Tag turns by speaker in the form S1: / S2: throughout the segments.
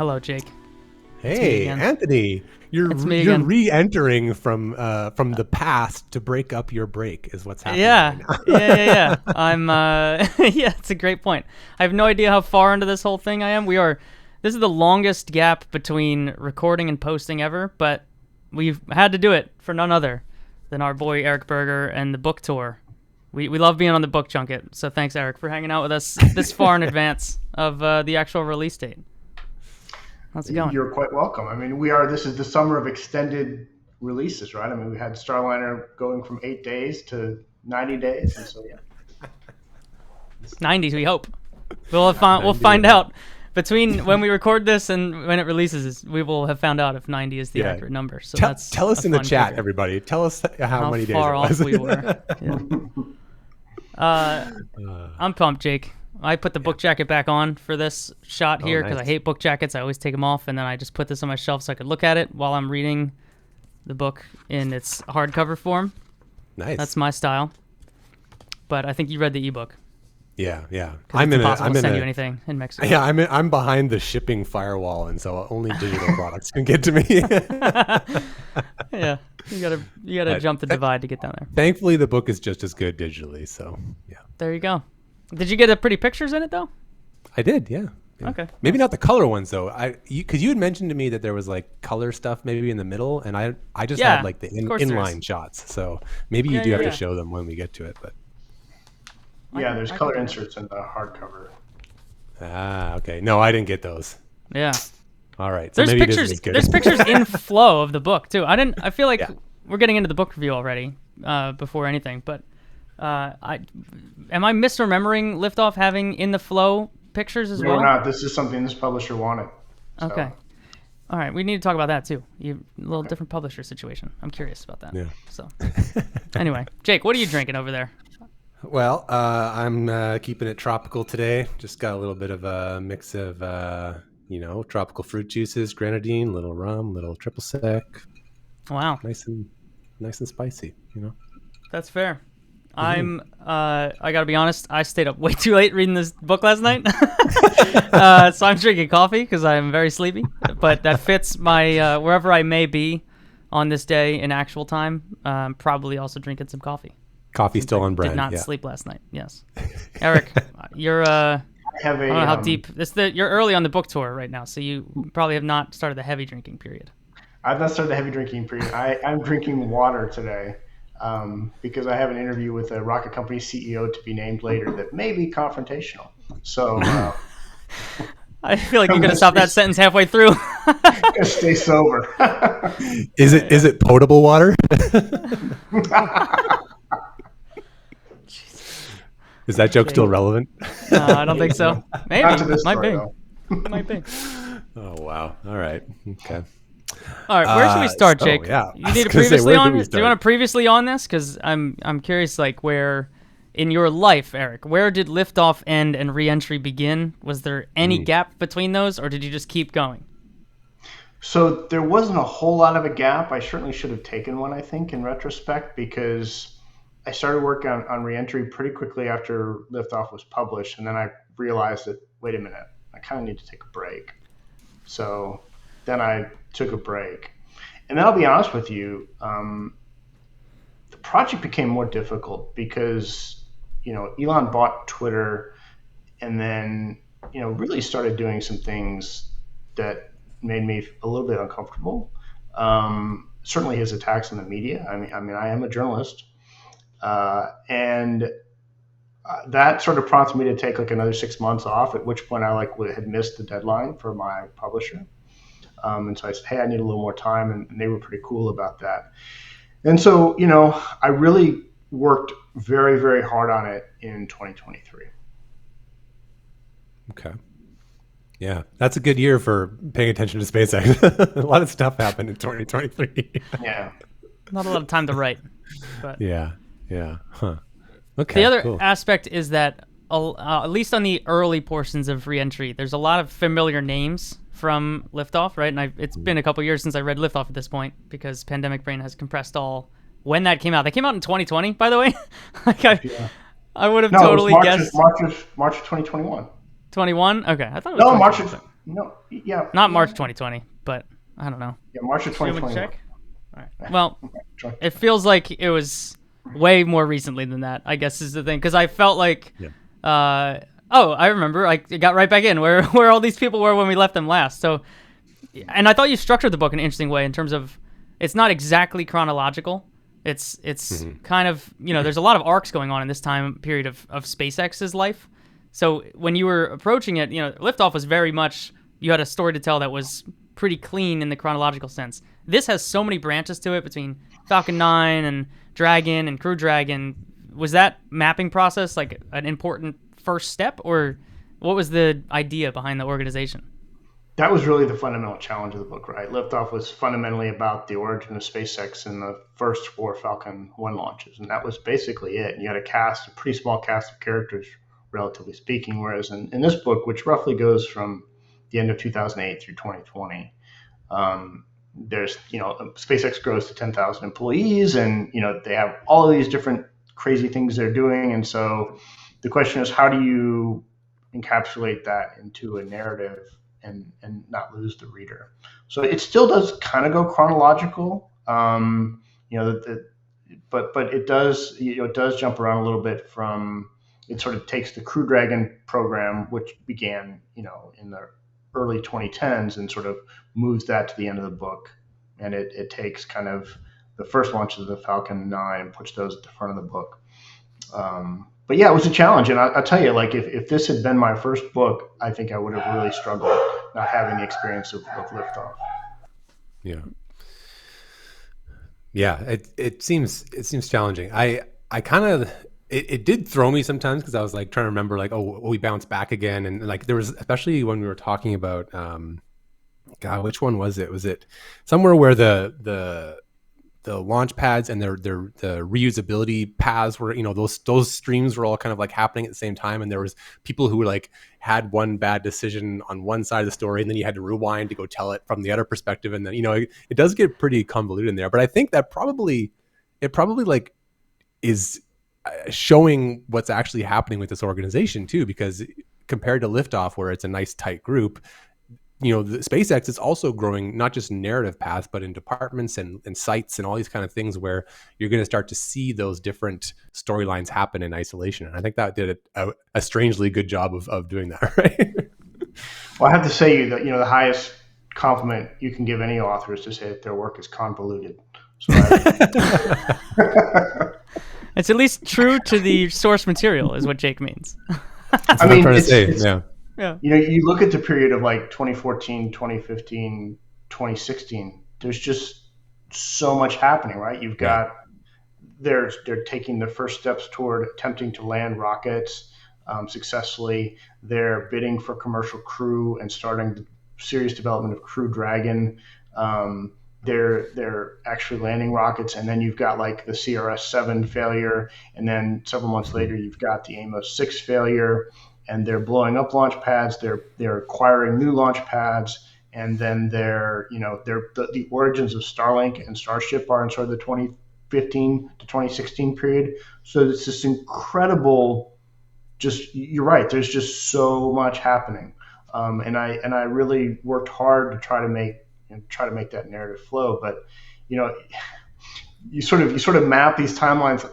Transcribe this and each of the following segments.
S1: Hello, Jake.
S2: Hey, Anthony. You're re-entering from the past to break up your break is what's happening right now.
S1: Yeah. I'm it's a great point. I have no idea how far into this whole thing I am. This is the longest gap between recording and posting ever, but we've had to do it for none other than our boy Eric Berger and the book tour. We love being on the book junket, so thanks, Eric, for hanging out with us this far in advance of the actual release date. How's it going?
S3: You're quite welcome. I mean, this is the summer of extended releases, right? I mean, we had Starliner going from 8 days to 90 days, and so
S1: 90, we hope. We'll find out. Between when we record this and when it releases, we will have found out if 90 is the accurate number. So
S2: tell us in the chat, everybody. Tell us how many days
S1: far
S2: it was.
S1: Off we were. Yeah. I'm pumped, Jake. I put the book jacket back on for this shot here because I hate book jackets. I always take them off, and then I just put this on my shelf so I could look at it while I'm reading the book in its hardcover form.
S2: Nice.
S1: That's my style. But I think you read the ebook.
S2: Yeah.
S1: I'm impossible to send you anything in Mexico.
S2: Yeah, I'm behind the shipping firewall, and so only digital products can get to me.
S1: Yeah, you gotta jump the divide to get down there.
S2: Thankfully, the book is just as good digitally. So yeah.
S1: There you go. Did you get pretty pictures in it though?
S2: I did. Yeah.
S1: Okay.
S2: Maybe not the color ones though. Because you had mentioned to me that there was like color stuff maybe in the middle, and I just had like the inline shots. So maybe you do have to show them when we get to it, but.
S3: Yeah, there's color inserts in the hardcover.
S2: Ah, okay. No, I didn't get those.
S1: Yeah.
S2: All right. So
S1: there's pictures. There's pictures in flow of the book too. I feel like we're getting into the book review already before anything. But am I misremembering Liftoff having in the flow pictures as well?
S3: No, not. This is something this publisher wanted. So.
S1: Okay. All right. We need to talk about that too. A little different publisher situation. I'm curious about that.
S2: Yeah.
S1: So anyway, Jake, what are you drinking over there?
S2: Well, I'm keeping it tropical today. Just got a little bit of a mix of, tropical fruit juices, grenadine, little rum, little triple sec.
S1: Wow.
S2: Nice and spicy,
S1: That's fair. I gotta be honest, I stayed up way too late reading this book last night. So I'm drinking coffee because I'm very sleepy, but that fits my, wherever I may be on this day in actual time, probably also drinking some coffee.
S2: Coffee still on brand.
S1: Did not sleep last night. Yes, Eric, you're. I don't know how deep. You're early on the book tour right now, so you probably have not started the heavy drinking period.
S3: I've not started the heavy drinking period. I'm drinking water today because I have an interview with a rocket company CEO to be named later that may be confrontational. So.
S1: I feel like you're gonna stop that sentence halfway through.
S3: Gotta stay sober.
S2: Is it potable water? Is that joke still relevant?
S1: No, I don't think so. Maybe. Might be.
S2: Oh, wow. All right. Okay.
S1: All right. Where should we start, Jake?
S2: Yeah.
S1: You need to previously on this? Do you want to previously on this? Because I'm curious, like, where in your life, Eric, where did Liftoff end and Reentry begin? Was there any gap between those, or did you just keep going?
S3: So there wasn't a whole lot of a gap. I certainly should have taken one, I think, in retrospect, because I started working on Reentry pretty quickly after Liftoff was published, and then I realized that, wait a minute, I kind of need to take a break. So then I took a break. And then I'll be honest with you, the project became more difficult because, Elon bought Twitter and then, really started doing some things that made me a little bit uncomfortable. Certainly his attacks on the media. I mean, I am a journalist. And that sort of prompted me to take like another 6 months off, at which point I had missed the deadline for my publisher. And so I said, hey, I need a little more time. And they were pretty cool about that. And so, I really worked very, very hard on it in 2023.
S2: Okay. Yeah, that's a good year for paying attention to SpaceX. A lot of stuff happened in 2023.
S3: Yeah.
S1: Not a lot of time to write. But.
S2: Yeah. Huh. Okay.
S1: The other aspect is that, at least on the early portions of Reentry, there's a lot of familiar names from Liftoff, right? And it's been a couple years since I read Liftoff at this point because Pandemic Brain has compressed all when that came out. They came out in 2020, by the way. I would have totally guessed.
S3: March of 2021.
S1: 21? Okay, I thought it was
S3: No, yeah,
S1: Not March 2020, but I don't know.
S3: yeah, March of
S1: Should we
S3: 2021.
S1: check? All right. Well, it feels like it was way more recently than that, I guess is the thing. Because I felt like, I remember. I got right back in where all these people were when we left them last. So, and I thought you structured the book in an interesting way in terms of it's not exactly chronological. It's kind of, there's a lot of arcs going on in this time period of SpaceX's life. So when you were approaching it, Liftoff was very much, you had a story to tell that was pretty clean in the chronological sense. This has so many branches to it between Falcon 9 and Dragon and Crew Dragon. Was that mapping process like an important first step, or what was the idea behind the organization?
S3: That was really the fundamental challenge of the book, right? Liftoff was fundamentally about the origin of SpaceX and the first 4 Falcon 1 launches, and that was basically it. And you had a pretty small cast of characters, relatively speaking, whereas in this book, which roughly goes from the end of 2008 through 2020, there's, SpaceX grows to 10,000 employees, and, they have all of these different crazy things they're doing. And so the question is, how do you encapsulate that into a narrative and not lose the reader? So it still does kind of go chronological, but it does, it does jump around a little bit from, it sort of takes the Crew Dragon program, which began, in the early 2010s, and sort of moves that to the end of the book. And it takes kind of the first launches of the Falcon 9 and puts those at the front of the book. But yeah, it was a challenge. And I'll tell you, like, if this had been my first book, I think I would have really struggled not having the experience of Liftoff.
S2: Yeah. Yeah. It seems challenging. I kind of, it did throw me sometimes because I was like trying to remember, like, oh, we bounce back again. And like, there was, especially when we were talking about, God, which one was it? Was it somewhere where the launch pads and the reusability paths were, those streams were all kind of like happening at the same time, and there was people who were like had one bad decision on one side of the story, and then you had to rewind to go tell it from the other perspective, and then it does get pretty convoluted in there. But I think that probably like is showing what's actually happening with this organization too, because compared to Liftoff, where it's a nice tight group, the SpaceX is also growing, not just narrative paths, but in departments and sites and all these kind of things where you're going to start to see those different storylines happen in isolation. And I think that did a strangely good job of doing that, right?
S3: Well, I have to say that, the highest compliment you can give any author is to say that their work is convoluted. So
S1: it's at least true to the source material, is what Jake means.
S2: That's what I'm trying to say. Yeah.
S1: Yeah.
S3: You look at the period of like 2014, 2015, 2016, there's just so much happening, right? You've got, they're taking the first steps toward attempting to land rockets successfully. They're bidding for commercial crew and starting the serious development of Crew Dragon. They're actually landing rockets, and then you've got like the CRS-7 failure, and then several months later you've got the Amos-6 failure. And they're blowing up launch pads. They're acquiring new launch pads, and then the origins of Starlink and Starship are in sort of the 2015 to 2016 period. So it's this incredible. You're right. There's just so much happening, and I really worked hard to try to make that narrative flow. But you sort of map these timelines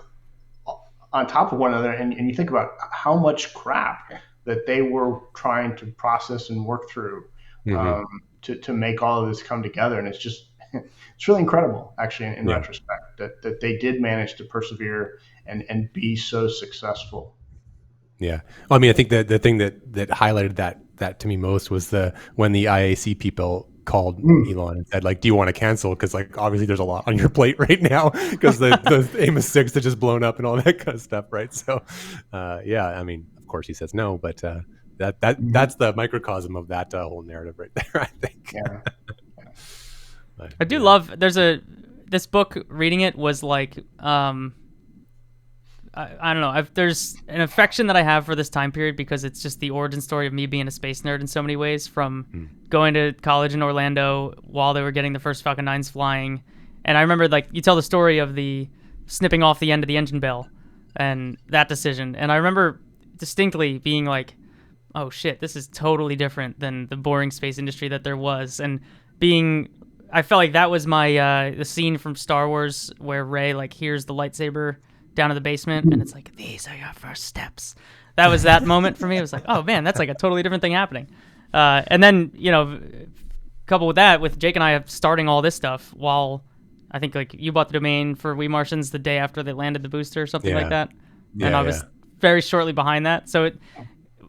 S3: on top of one another, and you think about how much crap that they were trying to process and work through to make all of this come together. And it's really incredible, actually, in retrospect, that they did manage to persevere and be so successful.
S2: Yeah. Well, I mean, I think the thing that highlighted that to me most was when the IAC people called Elon and said, like, do you want to cancel? Because like obviously there's a lot on your plate right now because the Amos-6 had just blown up and all that kind of stuff, right? So I mean, of course he says no, but that's the microcosm of that whole narrative right there, I think.
S3: Yeah.
S2: But,
S1: I do love this book, reading it was like I don't know. There's an affection that I have for this time period because it's just the origin story of me being a space nerd in so many ways, from going to college in Orlando while they were getting the first Falcon 9s flying. And I remember, like, you tell the story of the snipping off the end of the engine bell and that decision. And I remember distinctly being like, oh shit, this is totally different than the boring space industry that there was. And I felt like that was my the scene from Star Wars where Rey like hears the lightsaber down in the basement, and it's like, these are your first steps. That was that moment for me. It was like, oh man, that's like a totally different thing happening. And then, coupled with that, with Jake and I starting all this stuff while I think like you bought the domain for We Martians the day after they landed the booster or something like that. And I was very shortly behind that. So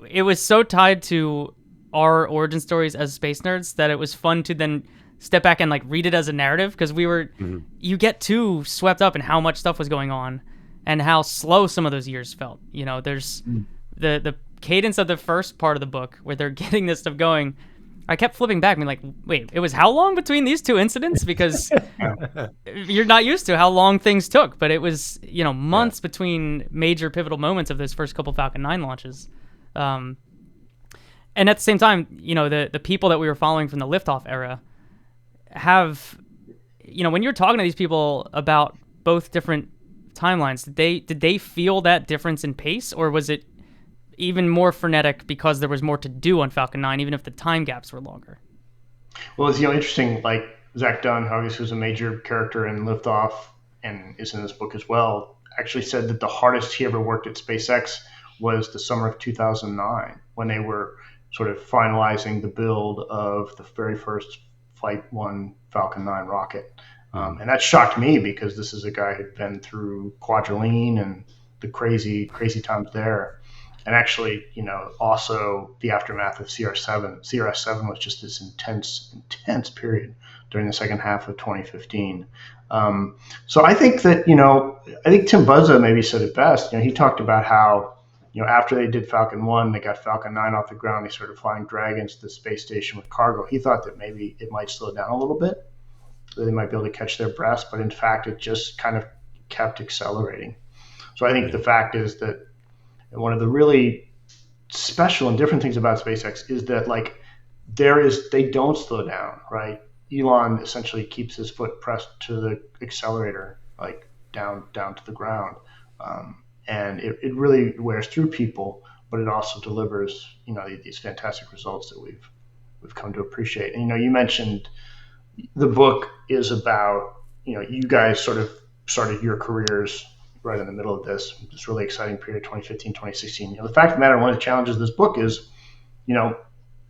S1: it was so tied to our origin stories as space nerds that it was fun to then step back and like read it as a narrative, because you get too swept up in how much stuff was going on and how slow some of those years felt. There's the cadence of the first part of the book where they're getting this stuff going. I kept flipping back and being like, wait, it was how long between these two incidents? Because you're not used to how long things took, but it was, months between major pivotal moments of those first couple Falcon 9 launches. And at the same time, the people that we were following from the Liftoff era have, when you're talking to these people about both different timelines, did they feel that difference in pace, or was it even more frenetic because there was more to do on Falcon 9, even if the time gaps were longer?
S3: Well, it's interesting, like Zach Dunn, who obviously was a major character in Liftoff and is in this book as well, actually said that the hardest he ever worked at SpaceX was the summer of 2009, when they were sort of finalizing the build of the very first Flight 1 Falcon 9 rocket. And that shocked me, because this is a guy who'd been through Quadrillion and the crazy times there. And actually, also the aftermath of CRS-7. CRS-7 was just this intense period during the second half of 2015. So I think that, I think Tim Buzza maybe said it best. He talked about how, after they did Falcon 1, they got Falcon 9 off the ground, they started flying Dragons to the space station with cargo. He thought that maybe it might slow down a little bit, so they might be able to catch their breaths, but in fact, it just kind of kept accelerating. So I think the fact is that one of the really special and different things about SpaceX is that they don't slow down, right? Elon essentially keeps his foot pressed to the accelerator, like down to the ground. And it really wears through people, but it also delivers, these fantastic results that we've come to appreciate. And, you mentioned the book is about, you guys sort of started your careers right in the middle of this really exciting period, 2015, 2016. The fact of the matter, one of the challenges of this book is,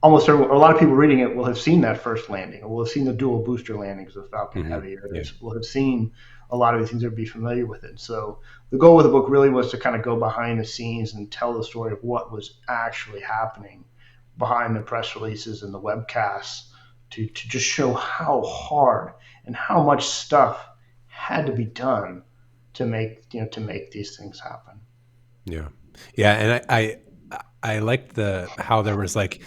S3: almost a lot of people reading it will have seen that first landing, or will have seen the dual booster landings of Falcon Heavy, or will have seen a lot of these things, or be familiar with it. So the goal of the book really was to kind of go behind the scenes and tell the story of what was actually happening behind the press releases and the webcasts, to just show how hard and how much stuff had to be done to make these things happen.
S2: And I liked how there was like,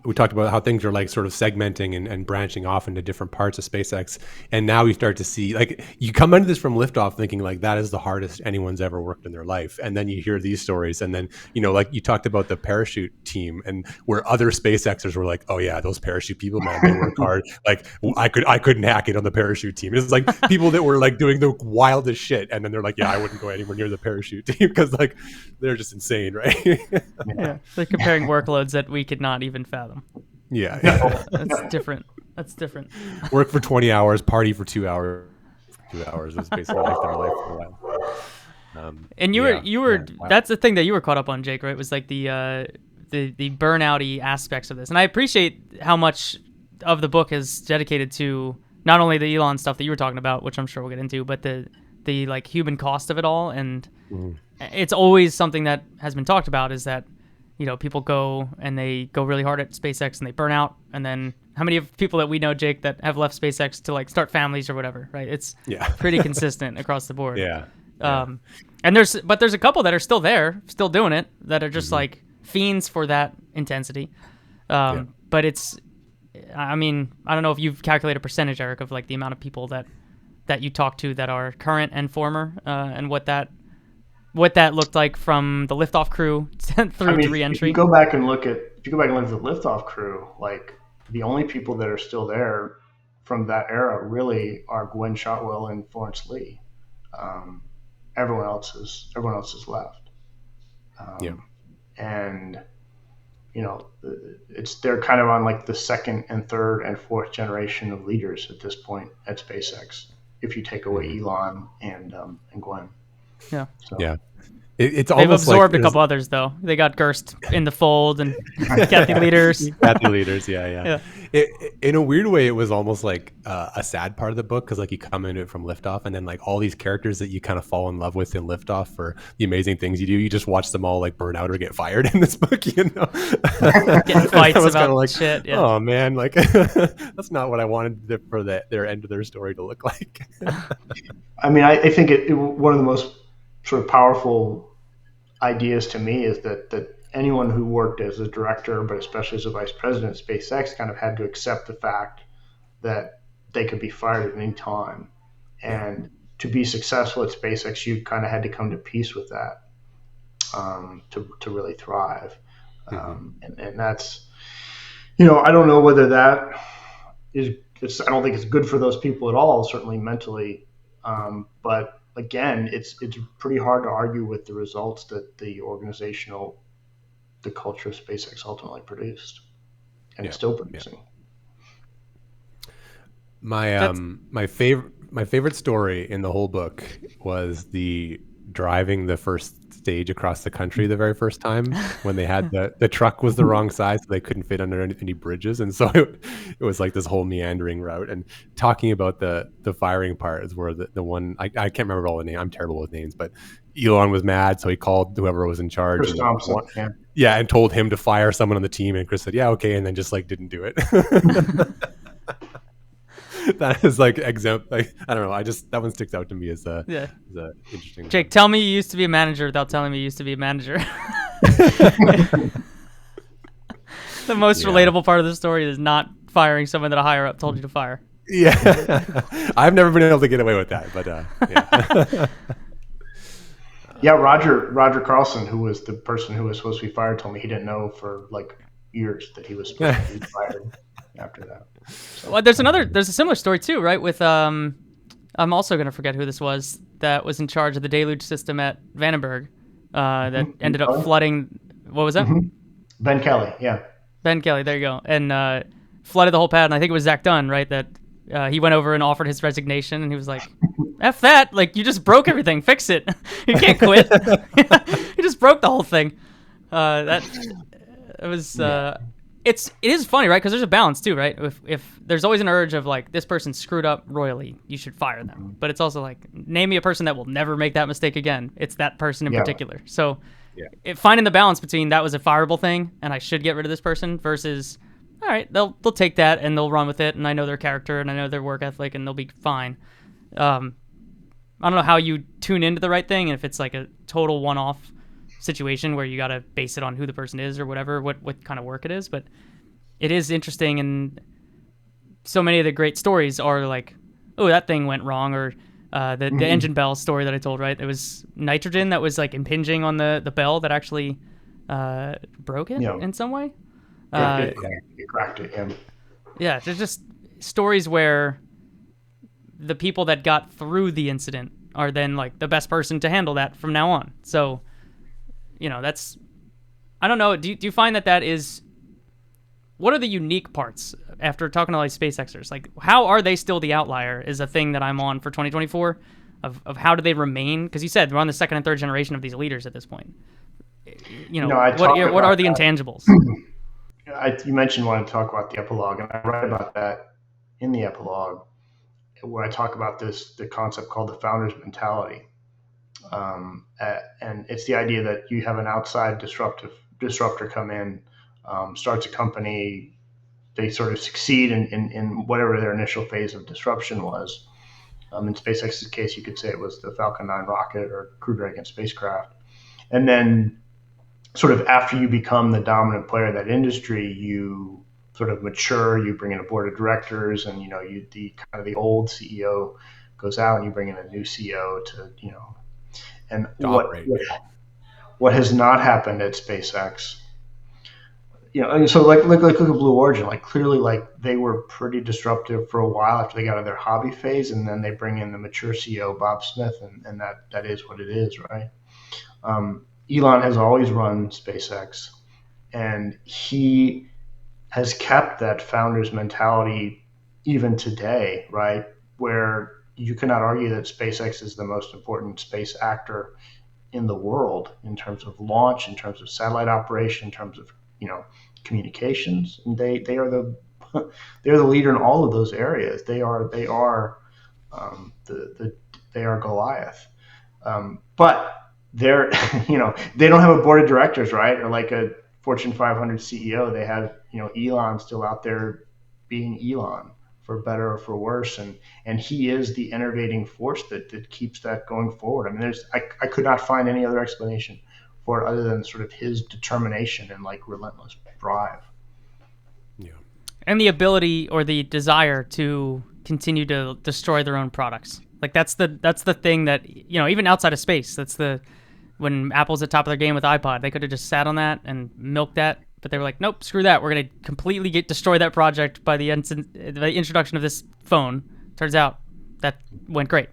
S2: we talked about how things are like sort of segmenting and branching off into different parts of SpaceX, and now we start to see, like, you come into this from Liftoff thinking like that is the hardest anyone's ever worked in their life, and then you hear these stories, and then like you talked about the parachute team, and where other SpaceXers were like, oh yeah, those parachute people, man, they work hard. Like I couldn't hack it on the parachute team. It's like people that were like doing the wildest shit, and then they're like, yeah, I wouldn't go anywhere near the parachute team because like they're just insane, right?
S1: Yeah, they're comparing workloads that we could not even fathom. That's different. Work
S2: for 20 hours, party for 2 hours. 2 hours is basically like their life for a while.
S1: And you were wow. That's the thing that you were caught up on, Jake, right? It was like the burnout-y aspects of this. And I appreciate how much of the book is dedicated to not only the Elon stuff that you were talking about, which I'm sure we'll get into, but the like human cost of it all. And it's always something that has been talked about, is that people go and they go really hard at SpaceX and they burn out. And then how many of people that we know, Jake, that have left SpaceX to like start families or whatever, right? It's pretty consistent across the board. And there's a couple that are still there, still doing it, that are just like fiends for that intensity. But it's, I mean, I don't know if you've calculated a percentage, Eric, of like the amount of people that you talk to that are current and former, and what that looked like from the Liftoff crew through to Reentry.
S3: If you go back and look at the Liftoff crew, like the only people that are still there from that era really are Gwen Shotwell and Florence Lee. Everyone else has left. And they're kind of on like the second and third and fourth generation of leaders at this point at SpaceX. If you take away Elon and Gwen.
S1: Yeah.
S3: So.
S2: Yeah. It's
S1: They've
S2: almost
S1: absorbed
S2: like
S1: a couple others though. They got Gerst in the fold and Kathy Leaders.
S2: Kathy Leaders, yeah. In a weird way, it was almost like a sad part of the book because like you come into it from Liftoff, and then like all these characters that you kind of fall in love with in Liftoff for the amazing things you do, you just watch them all like burn out or get fired in this book.
S1: Getting fights about
S2: like,
S1: shit. Yeah.
S2: Oh man, like that's not what I wanted for their end of their story to look like.
S3: I mean, I think one of the most sort of powerful ideas to me is that anyone who worked as a director, but especially as a vice president at SpaceX, kind of had to accept the fact that they could be fired at any time. And to be successful at SpaceX, you kind of had to come to peace with that to really thrive. And that's, I don't know whether that I don't think it's good for those people at all, certainly mentally. But again, it's pretty hard to argue with the results that the culture of SpaceX ultimately produced, and it's still producing.
S2: My favorite story in the whole book was the driving the first stage across the country the very first time when they had the truck was the wrong size, so they couldn't fit under any bridges, and so it was like this whole meandering route. And talking about the firing part is where the one I can't remember all the names. I'm terrible with names, but Elon was mad, so he called whoever was in charge.
S3: Chris Thompson,
S2: and told him to fire someone on the team, and Chris said, "Yeah, okay," and then just like didn't do it. That is like exempt. Like, I don't know. That one sticks out to me as a interesting.
S1: Jake, tell me you used to be a manager without telling me you used to be a manager. The most relatable part of the story is not firing someone that a higher up told you to fire.
S2: Yeah, I've never been able to get away with that, but
S3: yeah. Roger Carlson, who was the person who was supposed to be fired, told me he didn't know for like years that he was supposed to be fired after that. So,
S1: well, there's a similar story too, right? With I'm also gonna forget who this was that was in charge of the deluge system at Vandenberg that ended up flooding. What was that?
S3: Ben Kelly, yeah.
S1: Ben Kelly, there you go, and flooded the whole pad. And I think it was Zach Dunn, right? That he went over and offered his resignation, and he was like, "F that! Like you just broke everything. Fix it. You can't quit. You just broke the whole thing." It was. It is funny, right? Because there's a balance too, right? If there's always an urge of like this person screwed up royally, you should fire them. But it's also like name me a person that will never make that mistake again. It's that person in particular. So finding the balance between that was a fireable thing and I should get rid of this person versus all right, they'll take that and they'll run with it, and I know their character and I know their work ethic and they'll be fine. I don't know how you tune into the right thing, and if it's like a total one-off situation where you got to base it on who the person is or whatever, what kind of work it is. But it is interesting, and so many of the great stories are like, oh, that thing went wrong, or the engine bell story that I told, right? It was nitrogen that was like impinging on the bell that actually broke it in some way.
S3: It cracked it.
S1: Yeah, there's just stories where the people that got through the incident are then like the best person to handle that from now on. So that's, I don't know. Do you find that is, what are the unique parts after talking to like SpaceXers? Like, how are they still the outlier is a thing that I'm on for 2024 of how do they remain? Because you said we're on the second and third generation of these leaders at this point. What are the intangibles?
S3: You mentioned wanting to talk about the epilogue, and I write about that in the epilogue where I talk about the concept called the founder's mentality. And it's the idea that you have an outside disruptor come in, starts a company, they sort of succeed in whatever their initial phase of disruption was. In SpaceX's case, you could say it was the Falcon 9 rocket or Crew Dragon spacecraft. And then sort of after you become the dominant player in that industry, you sort of mature, you bring in a board of directors, and the old CEO goes out and you bring in a new CEO to, and what has not happened at SpaceX, so like look at Blue Origin, like clearly like they were pretty disruptive for a while after they got out of their hobby phase, and then they bring in the mature CEO, Bob Smith, and that is what it is, right? Elon has always run SpaceX And he has kept that founder's mentality even today, right? Where you cannot argue that SpaceX is the most important space actor in the world in terms of launch, in terms of satellite operation, in terms of communications. And they are the they're the leader in all of those areas. They are Goliath. But they're they don't have a board of directors, right? Or like a Fortune 500 CEO. They have Elon still out there being Elon, for better or for worse, and he is the innovating force that keeps that going forward. I mean, I could not find any other explanation for it other than sort of his determination and like relentless drive.
S2: Yeah.
S1: And the ability or the desire to continue to destroy their own products. Like that's the thing that even outside of space, when Apple's at the top of their game with iPod, they could have just sat on that and milked that, but they were like, nope, screw that. We're gonna completely destroy that project by the introduction of this phone. Turns out that went great,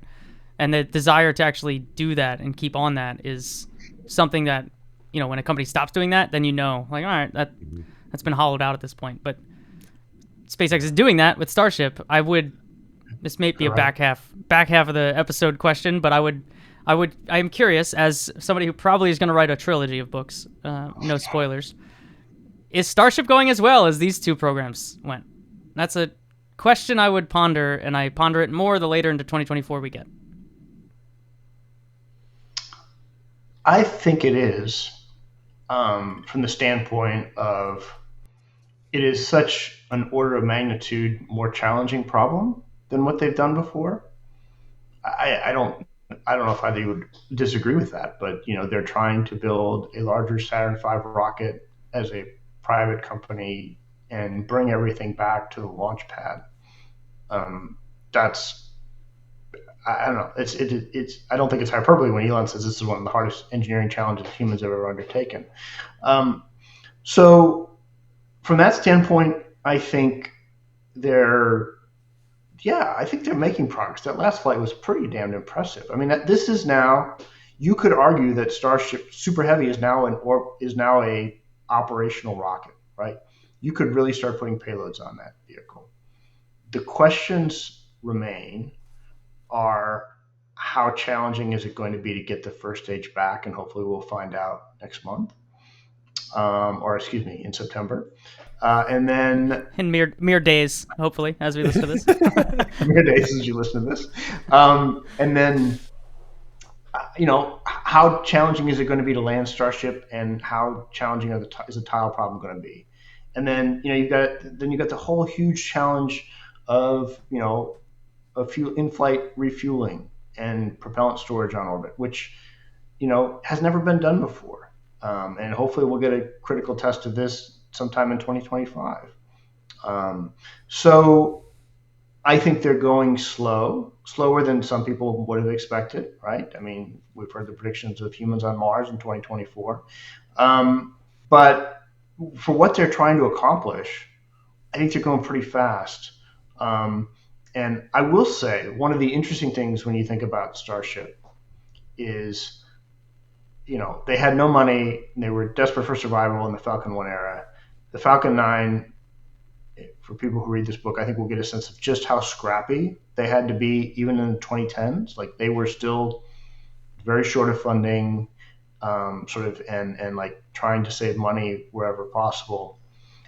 S1: and the desire to actually do that and keep on that is something that when a company stops doing that, then like, all right, that's been hollowed out at this point. But SpaceX is doing that with Starship. This may be a back half of the episode question, but I am curious, as somebody who probably is going to write a trilogy of books, no spoilers, is Starship going as well as these two programs went? That's a question I would ponder, and I ponder it more the later into 2024 we get.
S3: I think it is, from the standpoint of it is such an order of magnitude more challenging problem than what they've done before. I don't know if either you would disagree with that, but they're trying to build a larger Saturn V rocket as a private company and bring everything back to the launch pad. That's I don't know. It's I don't think it's hyperbole when Elon says this is one of the hardest engineering challenges humans have ever undertaken. So from that standpoint, I think they're making progress. That last flight was pretty damn impressive. I mean, this is now, you could argue that Starship Super Heavy is now a operational rocket, right? You could really start putting payloads on that vehicle. The questions remain are, how challenging is it going to be to get the first stage back? And hopefully we'll find out next month, in September. And then
S1: in mere days, hopefully, as we listen to this.
S3: mere days as you listen to this. And then, how challenging is it going to be to land Starship, and how challenging is the tile problem going to be? And then, you've got the whole huge challenge of, in-flight refueling and propellant storage on orbit, which, has never been done before. And hopefully we'll get a critical test of this sometime in 2025. So I think they're going slower than some people would have expected, right? I mean, we've heard the predictions of humans on Mars in 2024. But for what they're trying to accomplish, I think they're going pretty fast. And I will say, one of the interesting things when you think about Starship is, they had no money. They were desperate for survival in the Falcon 1 era. The Falcon 9, for people who read this book, I think we'll get a sense of just how scrappy they had to be even in the 2010s. Like, they were still very short of funding, and like trying to save money wherever possible.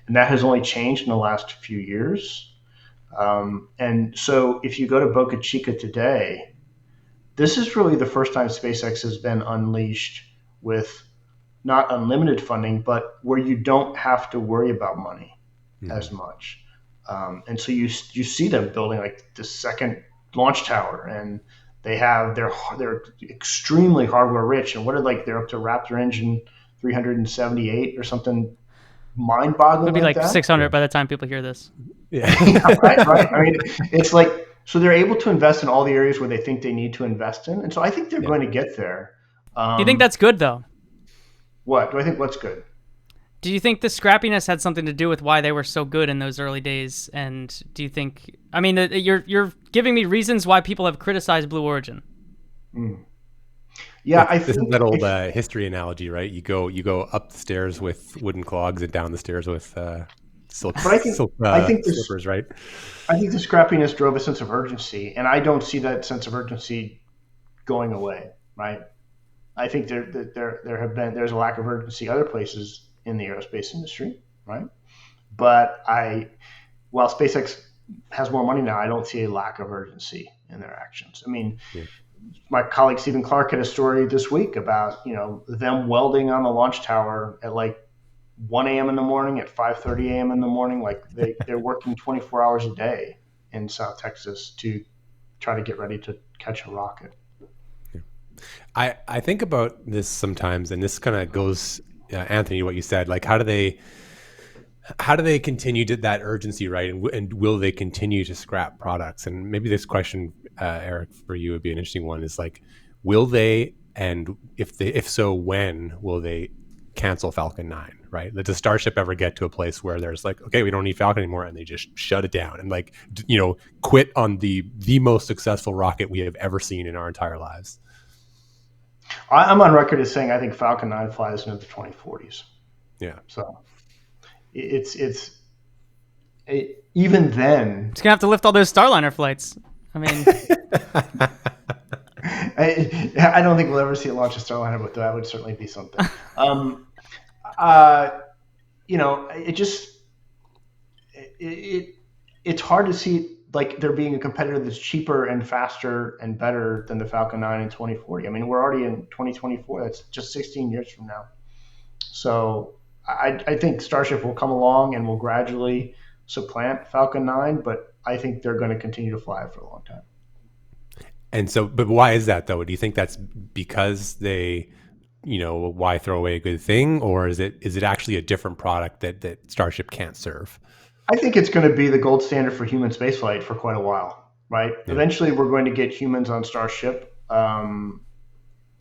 S3: And that has only changed in the last few years. And so if you go to Boca Chica today, this is really the first time SpaceX has been unleashed with not unlimited funding, but where you don't have to worry about money as much. And so you see them building like the second launch tower, and they're extremely hardware rich. And they're up to Raptor engine 378 or something mind-boggling.
S1: It'll be like
S3: that.
S1: 600 by the time people hear this.
S2: Yeah.
S3: Right. I mean, it's like, so they're able to invest in all the areas where they think they need to invest in. And so I think they're going to get there.
S1: Do you think that's good, though?
S3: What? Do I think what's good?
S1: Do you think the scrappiness had something to do with why they were so good in those early days? And do you think, I mean, you're giving me reasons why people have criticized Blue Origin.
S3: Yeah, I
S2: This is
S3: think
S2: that old history analogy, right? You go up the stairs with wooden clogs and down the stairs with silk,
S3: but I think this
S2: slippers, right?
S3: I think the scrappiness drove a sense of urgency, and I don't see that sense of urgency going away. Right? I think there's a lack of urgency other places in the aerospace industry. Right? But while SpaceX has more money now, I don't see a lack of urgency in their actions. I mean,
S2: Yeah.
S3: my colleague Stephen Clark had a story this week about them welding on the launch tower at like 1 a.m. in the morning, at 5:30 a.m. in the morning. Like they're working 24 hours a day in South Texas to try to get ready to catch a rocket.
S2: I think about this sometimes, and this kind of goes, Anthony, what you said. Like, how do they continue that urgency, right? And will they continue to scrap products? And maybe this question, Eric, for you would be an interesting one. Is like, will they? And if so, when will they cancel Falcon 9? Right? Does Starship ever get to a place where there's like, okay, we don't need Falcon anymore, and they just shut it down and like, quit on the most successful rocket we have ever seen in our entire lives?
S3: I'm on record as saying I think Falcon 9 flies into the 2040s.
S2: Yeah.
S3: So even then,
S1: It's gonna have to lift all those Starliner flights. I mean,
S3: I don't think we'll ever see a launch of Starliner, but that would certainly be something. It's hard to see like there being a competitor that's cheaper and faster and better than the Falcon 9 in 2040. I mean, we're already in 2024. That's just 16 years from now. So I think Starship will come along and will gradually supplant Falcon 9, but I think they're going to continue to fly for a long time.
S2: And so, but why is that though? Do you think that's because they, why throw away a good thing, or is it actually a different product that Starship can't serve?
S3: I think it's going to be the gold standard for human spaceflight for quite a while, right? Yeah. Eventually, we're going to get humans on Starship,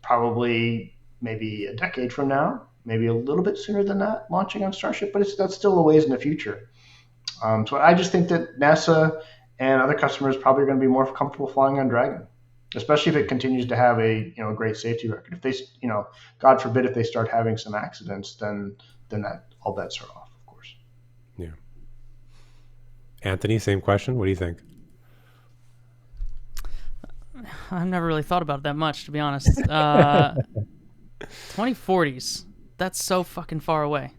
S3: probably maybe a decade from now, maybe a little bit sooner than that, launching on Starship, but that's still a ways in the future. So I just think that NASA and other customers probably are going to be more comfortable flying on Dragon, especially if it continues to have a great safety record. If they, God forbid, if they start having some accidents, then that all bets are off, of course.
S2: Yeah. Anthony, same question. What do you think?
S1: I've never really thought about it that much, to be honest. 2040s. That's so fucking far away.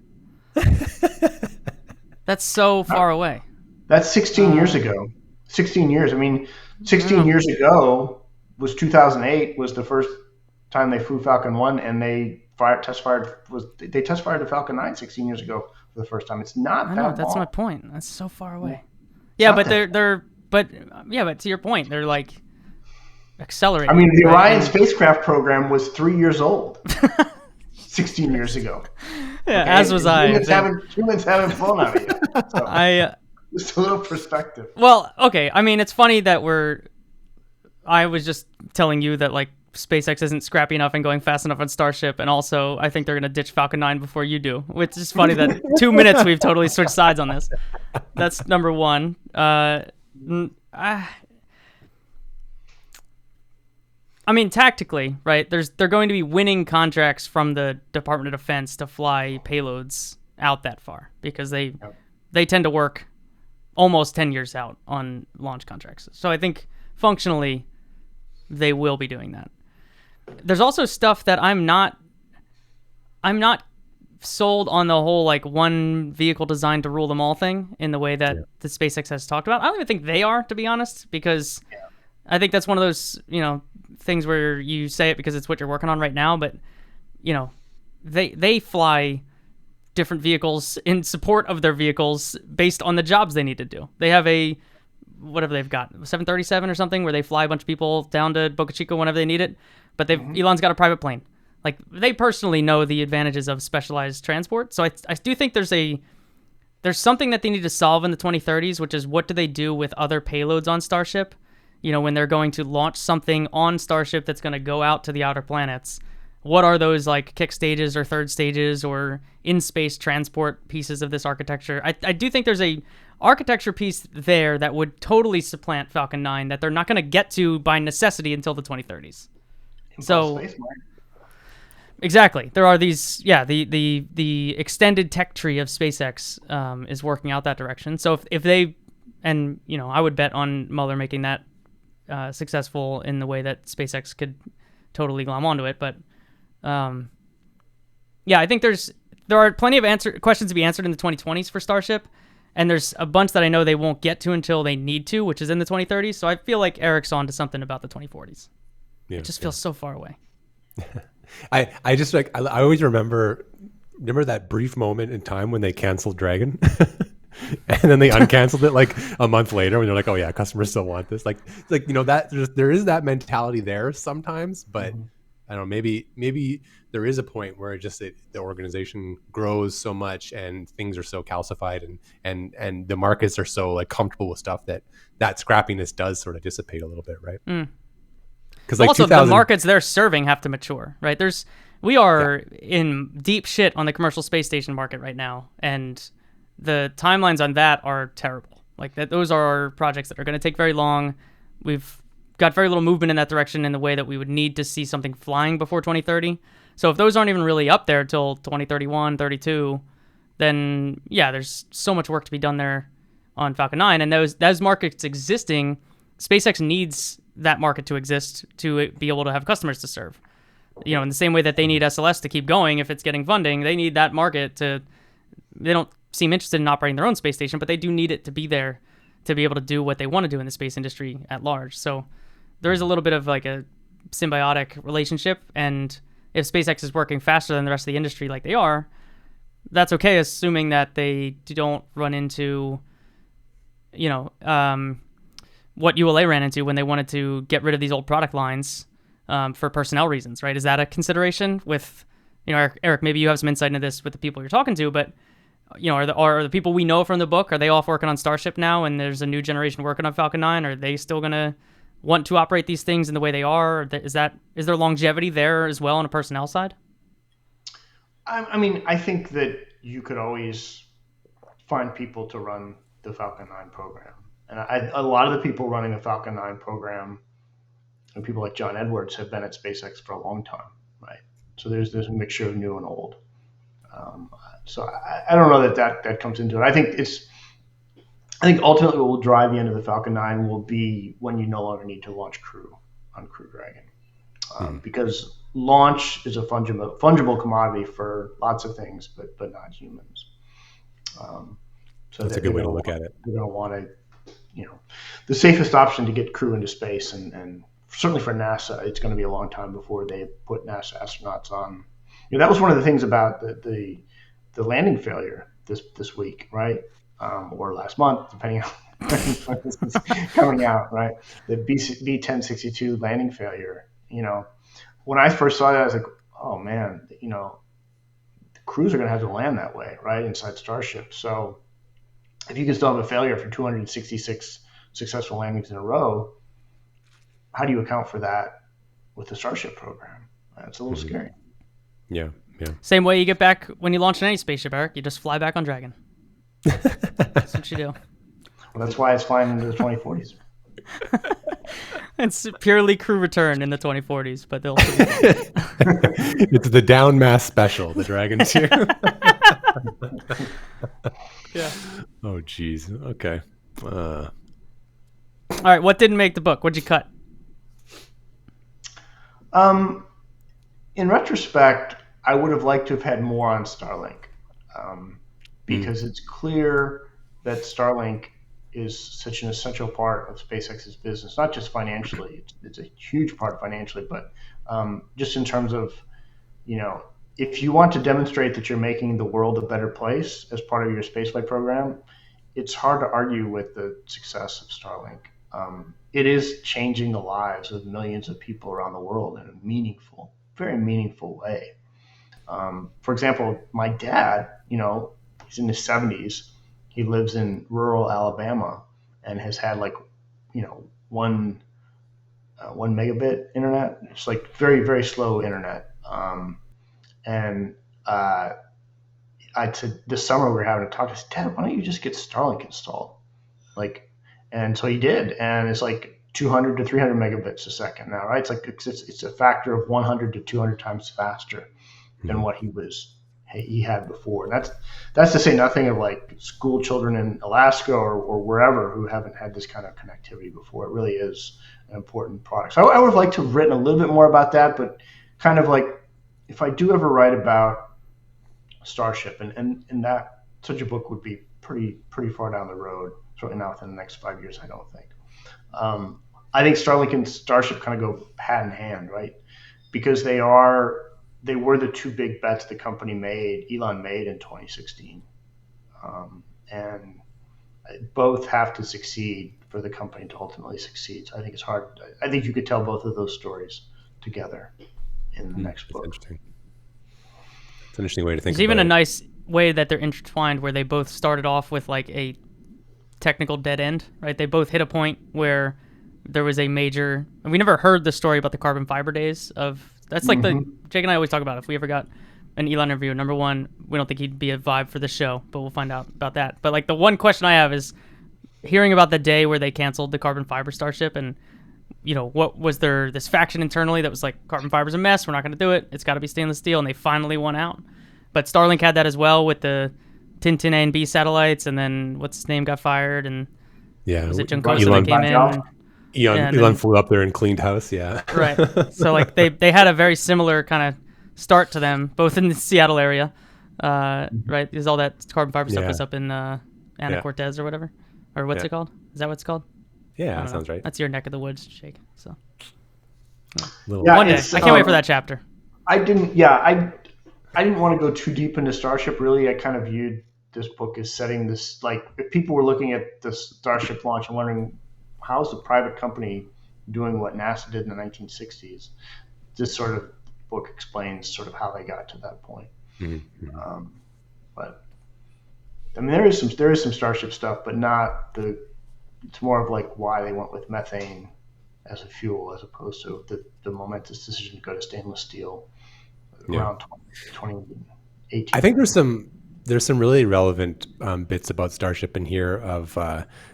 S1: That's so far away.
S3: That's 16 years ago. 16 years. I mean, 16 years ago was 2008 was the first time they flew Falcon 1, and they test fired the Falcon 9 16 years ago for the first time. It's not that long.
S1: That's my point. That's so far away. Yeah, but but to your point, they're like accelerating.
S3: I mean, the Orion spacecraft program was 3 years old 16 years ago.
S1: Yeah, okay? As was
S3: humans haven't flown out yet. So. Just a little perspective.
S1: Well, okay. I mean, it's funny that I was just telling you that like SpaceX isn't scrappy enough and going fast enough on Starship, and also I think they're going to ditch Falcon 9 before you do, which is funny that 2 minutes we've totally switched sides on this. That's number one. I mean, tactically, right, they're going to be winning contracts from the Department of Defense to fly payloads out that far because they tend to work almost 10 years out on launch contracts. So I think functionally they will be doing that. There's also stuff that I'm not sold on the whole like one vehicle designed to rule them all thing in the way that the SpaceX has talked about. I don't even think they are, to be honest, because I think that's one of those, things where you say it because it's what you're working on right now, but they fly different vehicles in support of their vehicles based on the jobs they need to do. They have whatever they've got, 737 or something, where they fly a bunch of people down to Boca Chica whenever they need it, but Elon's got a private plane. Like, they personally know the advantages of specialized transport, so I do think there's something that they need to solve in the 2030s, which is what do they do with other payloads on Starship? When they're going to launch something on Starship that's going to go out to the outer planets, what are those like kick stages or third stages or in-space transport pieces of this architecture? I do think there's a architecture piece there that would totally supplant Falcon 9 that they're not going to get to by necessity until the 2030s. So
S3: Space Mark.
S1: exactly, there are these. Yeah, the extended tech tree of SpaceX is working out that direction. So if they, and I would bet on Mueller making that successful in the way that SpaceX could totally glom onto it. But yeah, I think there are plenty of questions to be answered in the 2020s for Starship, and there's a bunch that I know they won't get to until they need to, which is in the 2030s. So I feel like Eric's on to something about the 2040s. Yeah, it just feels so far away.
S2: I just I always remember that brief moment in time when they canceled Dragon. And then they uncanceled it like a month later when they're like, oh yeah, customers still want this. Like that there is that mentality there sometimes, but I don't know, maybe there is a point where the organization grows so much and things are so calcified and the markets are so like comfortable with stuff that scrappiness does sort of dissipate a little bit, right? Because
S1: also the markets they're serving have to mature, right? We are in deep shit on the commercial space station market right now, and the timelines on that are terrible. Like those are projects that are going to take very long. We've got very little movement in that direction in the way that we would need to see something flying before 2030. So if those aren't even really up there till 2031, 32, then yeah, there's so much work to be done there on Falcon 9. And those markets existing, SpaceX needs that market to exist to be able to have customers to serve. In the same way that they need SLS to keep going if it's getting funding, they need that market they don't seem interested in operating their own space station, but they do need it to be there to be able to do what they want to do in the space industry at large. So there is a little bit of like a symbiotic relationship, and if SpaceX is working faster than the rest of the industry like they are, that's okay, assuming that they don't run into, what ULA ran into when they wanted to get rid of these old product lines for personnel reasons, right? Is that a consideration with, Eric, maybe you have some insight into this with the people you're talking to, but are the people we know from the book, are they off working on Starship now and there's a new generation working on Falcon 9? Are they still going to want to operate these things in the way they are? Is there longevity there as well on a personnel side?
S3: I mean, I think that you could always find people to run the Falcon 9 program. And a lot of the people running the Falcon 9 program, and people like John Edwards, have been at SpaceX for a long time, right? So there's a mixture of new and old. So I don't know that comes into it. I think ultimately what will drive the end of the Falcon 9 will be when you no longer need to launch crew on Crew Dragon, because launch is a fungible commodity for lots of things, but not humans. So
S2: that's a good way to look at it.
S3: They're going to want to, the safest option to get crew into space, and certainly for NASA, it's going to be a long time before they put NASA astronauts on. That was one of the things about the landing failure this week, right? Or last month, depending on when this is coming out, right? The B-1062 landing failure. When I first saw that, I was like, oh man, the crews are going to have to land that way, right, inside Starship. So if you can still have a failure for 266 successful landings in a row, how do you account for that with the Starship program? It's a little scary.
S2: Yeah.
S1: Same way you get back when you launch any spaceship, Eric. You just fly back on Dragon. That's what you do.
S3: Well, that's why it's flying into the 2040s.
S1: It's purely crew return in the 2040s, but they'll.
S2: It's the down mass special, the Dragon 2.
S1: Yeah.
S2: Oh, geez. Okay.
S1: All right. What didn't make the book? What'd you cut?
S3: In retrospect, I would have liked to have had more on Starlink, because it's clear that Starlink is such an essential part of SpaceX's business, not just financially. It's a huge part financially, but just in terms of, if you want to demonstrate that you're making the world a better place as part of your spaceflight program, it's hard to argue with the success of Starlink. It is changing the lives of millions of people around the world in a very meaningful way. For example, my dad, he's in his 70s. He lives in rural Alabama and has had one megabit internet. It's like very, very slow internet. This summer we were having a talk. I said, Dad, why don't you just get Starlink installed? And so he did. And it's like, 200 to 300 megabits a second now, right? It's a factor of 100 to 200 times faster than what he had before. And that's to say nothing of like school children in Alaska or wherever who haven't had this kind of connectivity before. It really is an important product. So I would have liked to have written a little bit more about that, but kind of like if I do ever write about Starship and that such a book would be pretty far down the road, certainly not within the next 5 years, I don't think. I think Starlink and Starship kind of go hand in hand, right? Because they were the two big bets the company Elon made in 2016. And both have to succeed for the company to ultimately succeed. So I think it's hard. I think you could tell both of those stories together in the next book.
S2: Interesting. It's an interesting way to think
S1: There's
S2: about
S1: even
S2: it.
S1: a nice way that they're intertwined where they both started off with like a technical dead end, right? They both hit a point where there was a major, and we never heard the story about the carbon fiber days of, that's like the, Jake and I always talk about if we ever got an Elon interview, number one, we don't think he'd be a vibe for the show, but we'll find out about that. But like the one question I have is hearing about the day where they canceled the carbon fiber Starship and, you know, what was there this faction internally that was like, carbon fiber's a mess, we're not going to do it, it's got to be stainless steel, and they finally won out. But Starlink had that as well with the Tintin A and B satellites, and then what's his name got fired, and was it Junkoso that came in?
S2: Elon flew up there and cleaned house, yeah.
S1: Right. So like they had a very similar kind of start to them, both in the Seattle area, right? Because all that carbon fiber stuff was up in Ana Cortez or whatever, or what's it called? Is that what it's called?
S2: Yeah, that sounds right.
S1: That's your neck of the woods, Jake. So
S2: One
S1: day, I can't wait for that chapter.
S3: I didn't want to go too deep into Starship. Really, I kind of viewed this book as setting this, like, if people were looking at the Starship launch and wondering how's the private company doing what NASA did in the 1960s, this sort of book explains sort of how they got to that point. But I mean, there is some Starship stuff, but not it's more of like why they went with methane as a fuel as opposed to the momentous decision to go to stainless steel around 2018.
S2: I think there's some really relevant bits about Starship in here of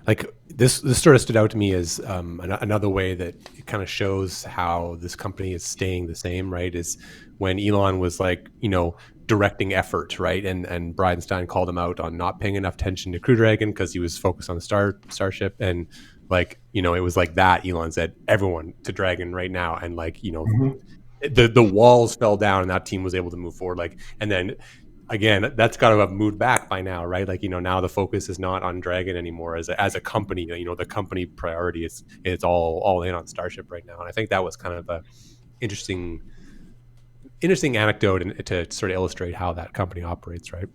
S2: like this sort of stood out to me as another way that it kind of shows how this company is staying the same, right? Is when Elon was like, you know, directing effort, right? And Bridenstine called him out on not paying enough attention to Crew Dragon because he was focused on the Starship. And like, you know, it was like that Elon said, everyone to Dragon right now. And like, you know, the walls fell down and that team was able to move forward. Like, and then again, that's got to have moved back by now, right? Like, you know, now the focus is not on Dragon anymore as a company. You know, the company priority is all in on Starship right now. And I think that was kind of a interesting anecdote to sort of illustrate how that company operates, right?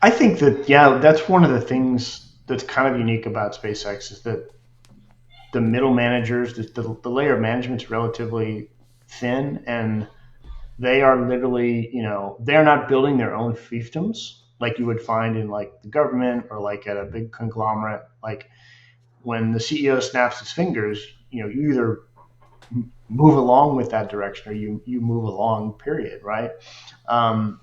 S3: I think that, that's one of the things that's kind of unique about SpaceX is that the middle managers, the layer of management is relatively thin, and they are literally, you know, they're not building their own fiefdoms like you would find in like the government or like at a big conglomerate. Like when the CEO snaps his fingers, you know, you either move along with that direction or you move along, period, right? I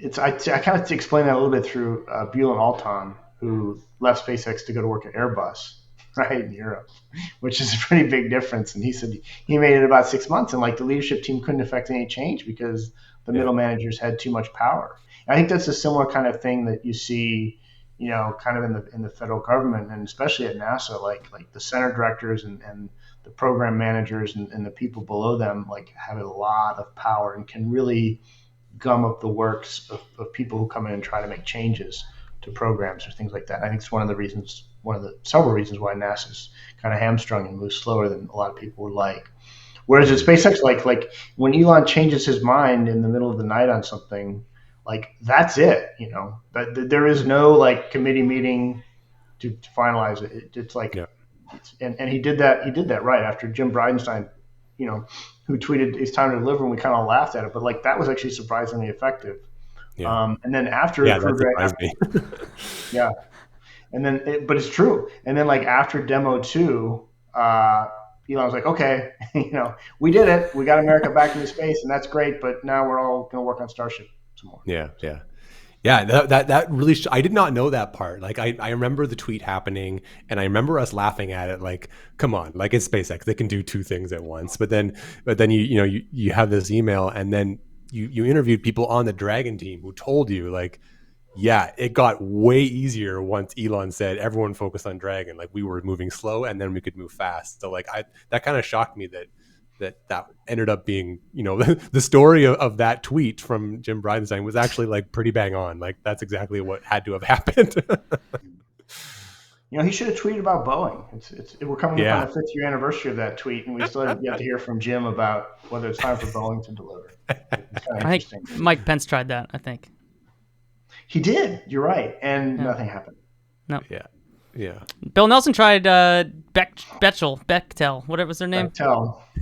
S3: kind of explain that a little bit through Bülent Altan, who left SpaceX to go to work at Airbus, right, in Europe, which is a pretty big difference. And he said he made it about 6 months, and like the leadership team couldn't affect any change because the middle managers had too much power. And I think that's a similar kind of thing that you see, you know, kind of in the federal government, and especially at NASA, like the center directors and the program managers and the people below them, like have a lot of power and can really gum up the works of people who come in and try to make changes to programs or things like that. I think it's one of the several reasons why NASA's kind of hamstrung and moves slower than a lot of people would like. Whereas at SpaceX, like when Elon changes his mind in the middle of the night on something, like that's it, you know. But there is no like committee meeting to finalize it. It's like, and he did that right after Jim Bridenstine, you know, who tweeted it's time to deliver, and we kind of laughed at it, but like that was actually surprisingly effective. And then after,
S2: that surprised me.
S3: and then but it's true. And then like after demo 2, Elon was like, okay, you know, we did it. We got America back into space, and that's great. But now we're all going to work on Starship some more.
S2: Yeah. Yeah, that really I did not know that part. Like I remember the tweet happening, and I remember us laughing at it. Like, come on, like it's SpaceX, they can do two things at once. But then you have this email, and then you interviewed people on the Dragon team who told you like, yeah, it got way easier once Elon said everyone focus on Dragon. Like we were moving slow, and then we could move fast. So like that kind of shocked me that ended up being, the story of that tweet from Jim Bridenstine was actually like pretty bang on. Like that's exactly what had to have happened.
S3: He should have tweeted about Boeing. We're coming up on the 5th year anniversary of that tweet, and we still have yet to hear from Jim about whether it's time for Boeing to deliver. It's kind of
S1: I
S3: interesting.
S1: think Mike Pence tried that, I think.
S3: He did. You're right. And nothing happened.
S1: No.
S2: Yeah.
S1: Bill Nelson tried Bechtold, whatever was their name?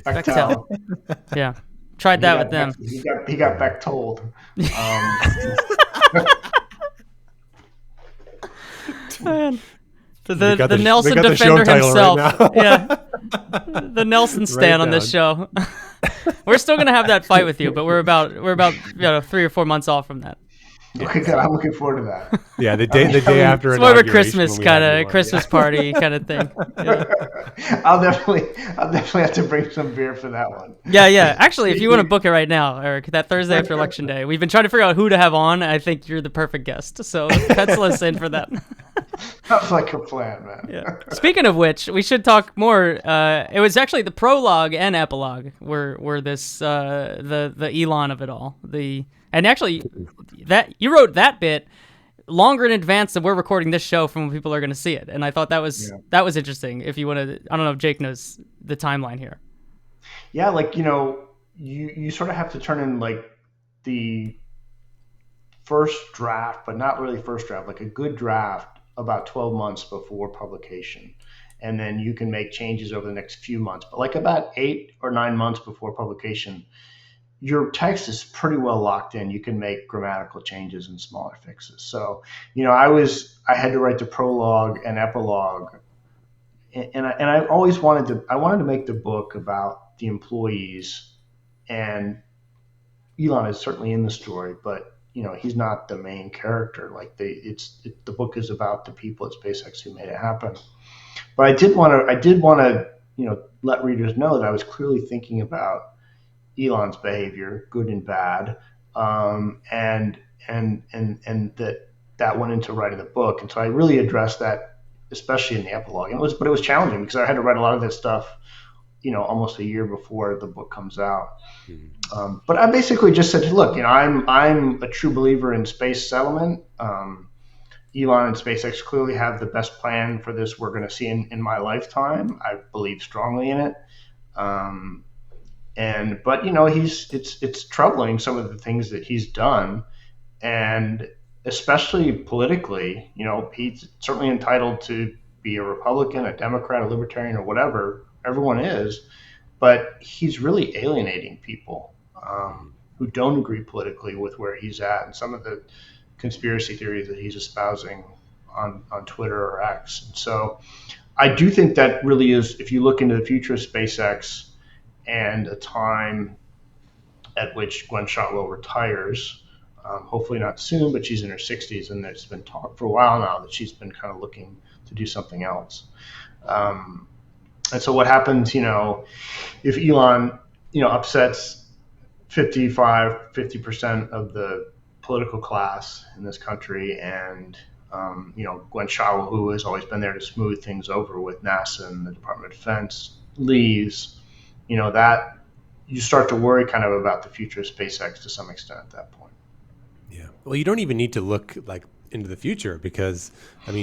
S3: Bechtold.
S1: Yeah. Tried that with them.
S3: He got Bechtold.
S1: Man. The Nelson defender himself.
S2: Right
S1: yeah. The Nelson stand on this show. We're still gonna have that fight with you, but we're about 3 or 4 months off from that.
S3: Okay, good. I'm looking forward to that.
S2: Yeah, the day after.
S1: It's more of a Christmas party kind of thing. Yeah.
S3: I'll definitely have to bring some beer for that one.
S1: Yeah. Actually, if you want to book it right now, Eric, that Thursday after Election Day, we've been trying to figure out who to have on. I think you're the perfect guest, so pencil us in for that.
S3: Sounds like a plan, man.
S1: Yeah. Speaking of which, we should talk more. It was actually the prologue and epilogue were this the Elon of it all. And actually, that you wrote that bit longer in advance than we're recording this show from when people are going to see it, and I thought that was interesting. If you want to, I don't know if Jake knows the timeline here.
S3: Yeah, like you sort of have to turn in like the first draft, but not really first draft, like a good draft about 12 months before publication, and then you can make changes over the next few months. But like about 8 or 9 months before publication, your text is pretty well locked in. You can make grammatical changes and smaller fixes. So, I had to write the prologue and epilogue, and I always wanted to make the book about the employees, and Elon is certainly in the story, but he's not the main character. Like the book is about the people at SpaceX who made it happen. But I did want to let readers know that I was clearly thinking about Elon's behavior, good and bad, and that went into writing the book. And so I really addressed that, especially in the epilogue. And it was challenging because I had to write a lot of this stuff, almost a year before the book comes out. But I basically just said, look, I'm a true believer in space settlement. Elon and SpaceX clearly have the best plan for this we're going to see in my lifetime. I believe strongly in it. But it's troubling, some of the things that he's done, and especially politically. He's certainly entitled to be a Republican, a Democrat, a Libertarian, or whatever. Everyone is, but he's really alienating people who don't agree politically with where he's at, and some of the conspiracy theories that he's espousing on Twitter or X. And so I do think that really is, if you look into the future of SpaceX and a time at which Gwen Shotwell retires, hopefully not soon, but she's in her 60s, and there's been talk for a while now that she's been kind of looking to do something else. And so what happens, if Elon, upsets 50% of the political class in this country, and Gwen Shotwell, who has always been there to smooth things over with NASA and the Department of Defense, leaves, that you start to worry kind of about the future of SpaceX to some extent at that point.
S2: Yeah. Well, you don't even need to look like into the future, because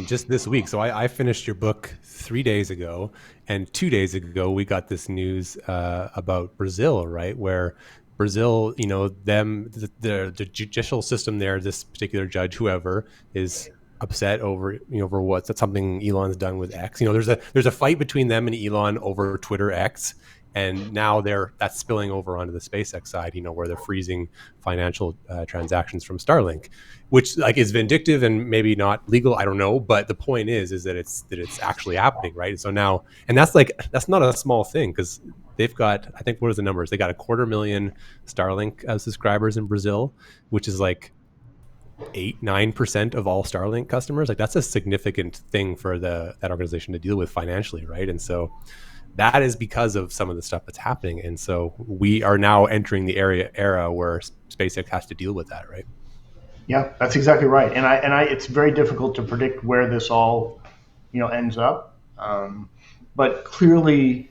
S2: just this week. So I finished your book 3 days ago, and 2 days ago we got this news about Brazil, right? Where Brazil, the judicial system there, this particular judge, whoever, is upset over what's something Elon's done with X. There's a fight between them and Elon over Twitter X. And now that's spilling over onto the SpaceX side, where they're freezing financial transactions from Starlink, which is vindictive and maybe not legal. I don't know, but the point is that it's actually happening, right? So now, and that's not a small thing, because they've got, I think, what are the numbers? They got 250,000 Starlink subscribers in Brazil, which is 8-9% of all Starlink customers. Like that's a significant thing for that organization to deal with financially, right? And so that is because of some of the stuff that's happening. And so we are now entering the era where SpaceX has to deal with that, right?
S3: Yeah, that's exactly right. It's very difficult to predict where this all, ends up. But clearly,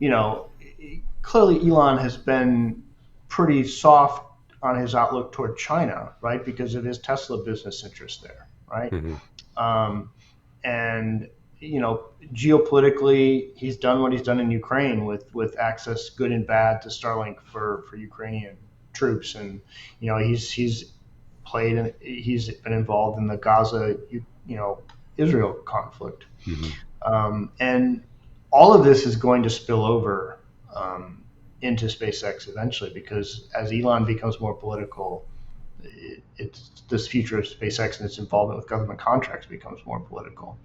S3: Elon has been pretty soft on his outlook toward China, right? Because of his Tesla business interest there, right? And geopolitically, he's done what he's done in Ukraine with access, good and bad, to Starlink for Ukrainian troops, and he's been involved in the Gaza, Israel conflict, and all of this is going to spill over into SpaceX eventually, because as Elon becomes more political, it's this future of SpaceX and its involvement with government contracts becomes more political.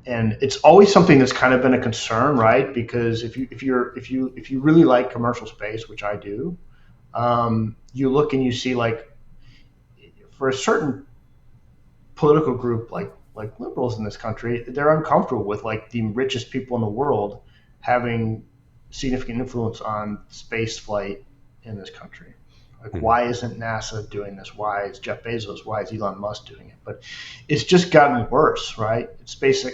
S3: And it's always something that's kind of been a concern, right? Because if you really like commercial space, which I do, you look and you see, like, for a certain political group, like liberals in this country, they're uncomfortable with, like, the richest people in the world having significant influence on space flight in this country. Like, why isn't NASA doing this? Why is Jeff Bezos? Why is Elon Musk doing it? But it's just gotten worse, right? Space,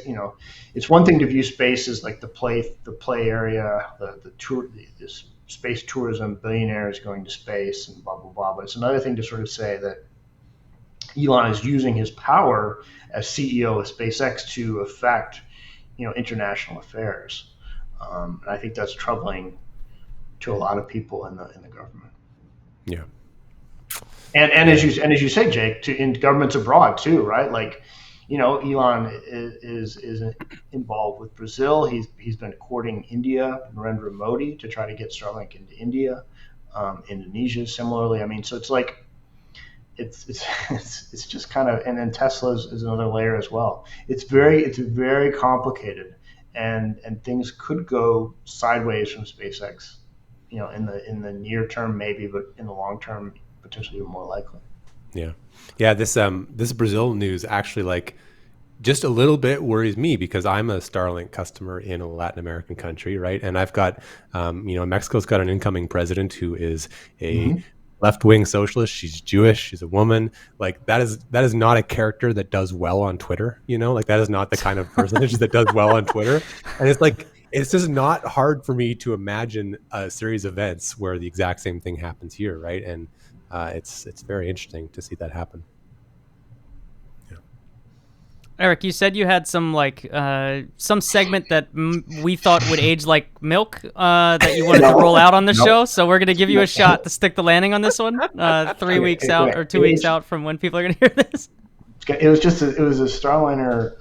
S3: it's one thing to view space as like the play area, the tour, this space tourism, billionaires going to space and blah blah blah. But it's another thing to sort of say that Elon is using his power as CEO of SpaceX to affect, international affairs. And I think that's troubling to a lot of people in the government.
S2: Yeah.
S3: And as you say, Jake, in governments abroad too, right? Like, Elon is involved with Brazil. He's been courting India, Narendra Modi, to try to get Starlink into India. Indonesia similarly. I mean, so it's like it's just kind of, and then Tesla is another layer as well. It's very complicated, and things could go sideways from SpaceX, in the near term maybe, but in the long term potentially even more likely.
S2: Yeah. This Brazil news actually, like, just a little bit worries me, because I'm a Starlink customer in a Latin American country, right? And I've got, Mexico's got an incoming president who is a left-wing socialist. She's Jewish. She's a woman. Like, that is not a character that does well on Twitter. Like, that is not the kind of personage that does well on Twitter. And it's like, it's just not hard for me to imagine a series of events where the exact same thing happens here, right? And it's very interesting to see that happen. Yeah.
S1: Eric, you said you had some some segment that we thought would age like milk that you wanted to roll out on the show. So we're gonna give you a shot to stick the landing on this one. 3 weeks out or 2 weeks out from when people are gonna hear this.
S3: It was a Starliner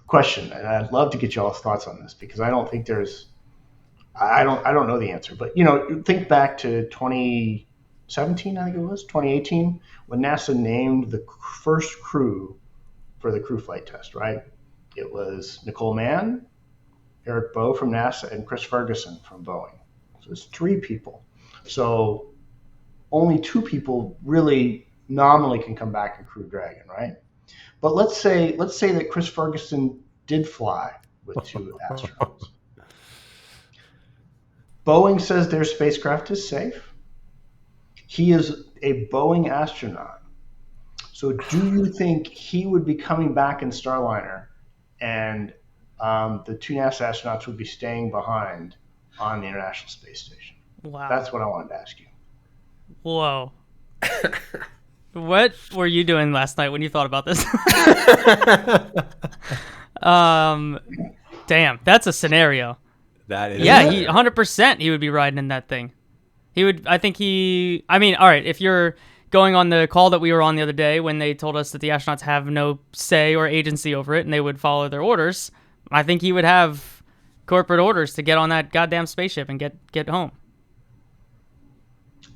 S3: question, and I'd love to get y'all's thoughts on this, because I don't think I don't know the answer. But think back to 2017, I think it was 2018, when NASA named the first crew for the crew flight test, right? It was Nicole Mann, Eric Berger from NASA, and Chris Ferguson from Boeing. So it's 3 people. So only 2 people really nominally can come back in Crew Dragon, right? But let's say that Chris Ferguson did fly with 2 astronauts. Boeing says their spacecraft is safe. He is a Boeing astronaut. So do you think he would be coming back in Starliner, and the 2 NASA astronauts would be staying behind on the International Space Station?
S1: Wow. That's
S3: what I wanted to ask you.
S1: Whoa. What were you doing last night when you thought about this? Damn, that's a scenario.
S2: That is.
S1: Yeah, 100% he would be riding in that thing. All right, if you're going on the call that we were on the other day when they told us that the astronauts have no say or agency over it and they would follow their orders, I think he would have corporate orders to get on that goddamn spaceship and get home.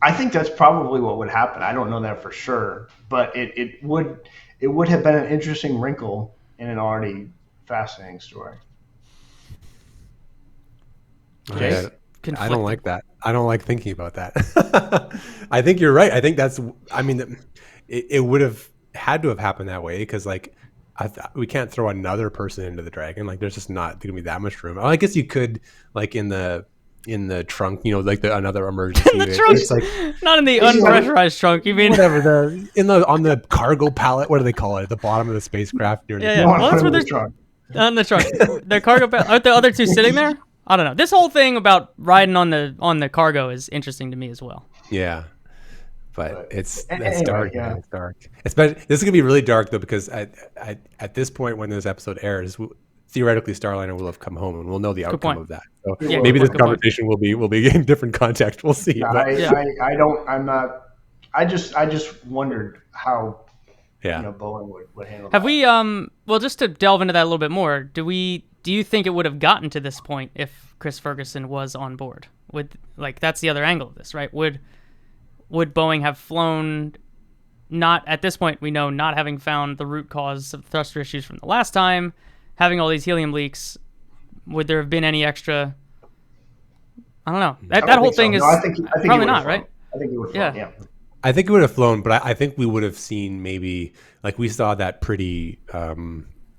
S3: I think that's probably what would happen. I don't know that for sure, but it would have been an interesting wrinkle in an already fascinating story.
S2: Yeah,
S1: conflicting.
S2: I don't like that. I don't like thinking about that. I think you're right. I think I mean, it would have had to have happened that way because like we can't throw another person into the Dragon. Like there's just not going to be that much room. I guess you could like in the trunk, like another emergency.
S1: In the trunk,
S2: it's like
S1: not in the unpressurized trunk. You mean
S2: whatever on the cargo pallet? What do they call it at the bottom of the spacecraft?
S1: Yeah. Well, that's where there's trunk. On the trunk. The cargo pallet. Aren't the other two sitting there? I don't know. This whole thing about riding on the cargo is interesting to me as well.
S2: Yeah. But it's dark. Yeah. Man. It's dark. Especially this is gonna be really dark though because at this point when this episode airs, theoretically Starliner will have come home and we'll know the outcome of that. So maybe this conversation will be in different context. We'll see.
S3: I just wondered how Boeing would handle that.
S1: Have we well just to delve into that a little bit more, do you think it would have gotten to this point if Chris Ferguson was on board? That's the other angle of this, right? Would Boeing have flown, not at this point we know, not having found the root cause of thruster issues from the last time, having all these helium leaks, would there have been any extra? I don't know. That whole thing is I think probably not, right?
S3: I think it would have flown, yeah.
S2: I think it would have flown, but I think we would have seen maybe, like we saw that pretty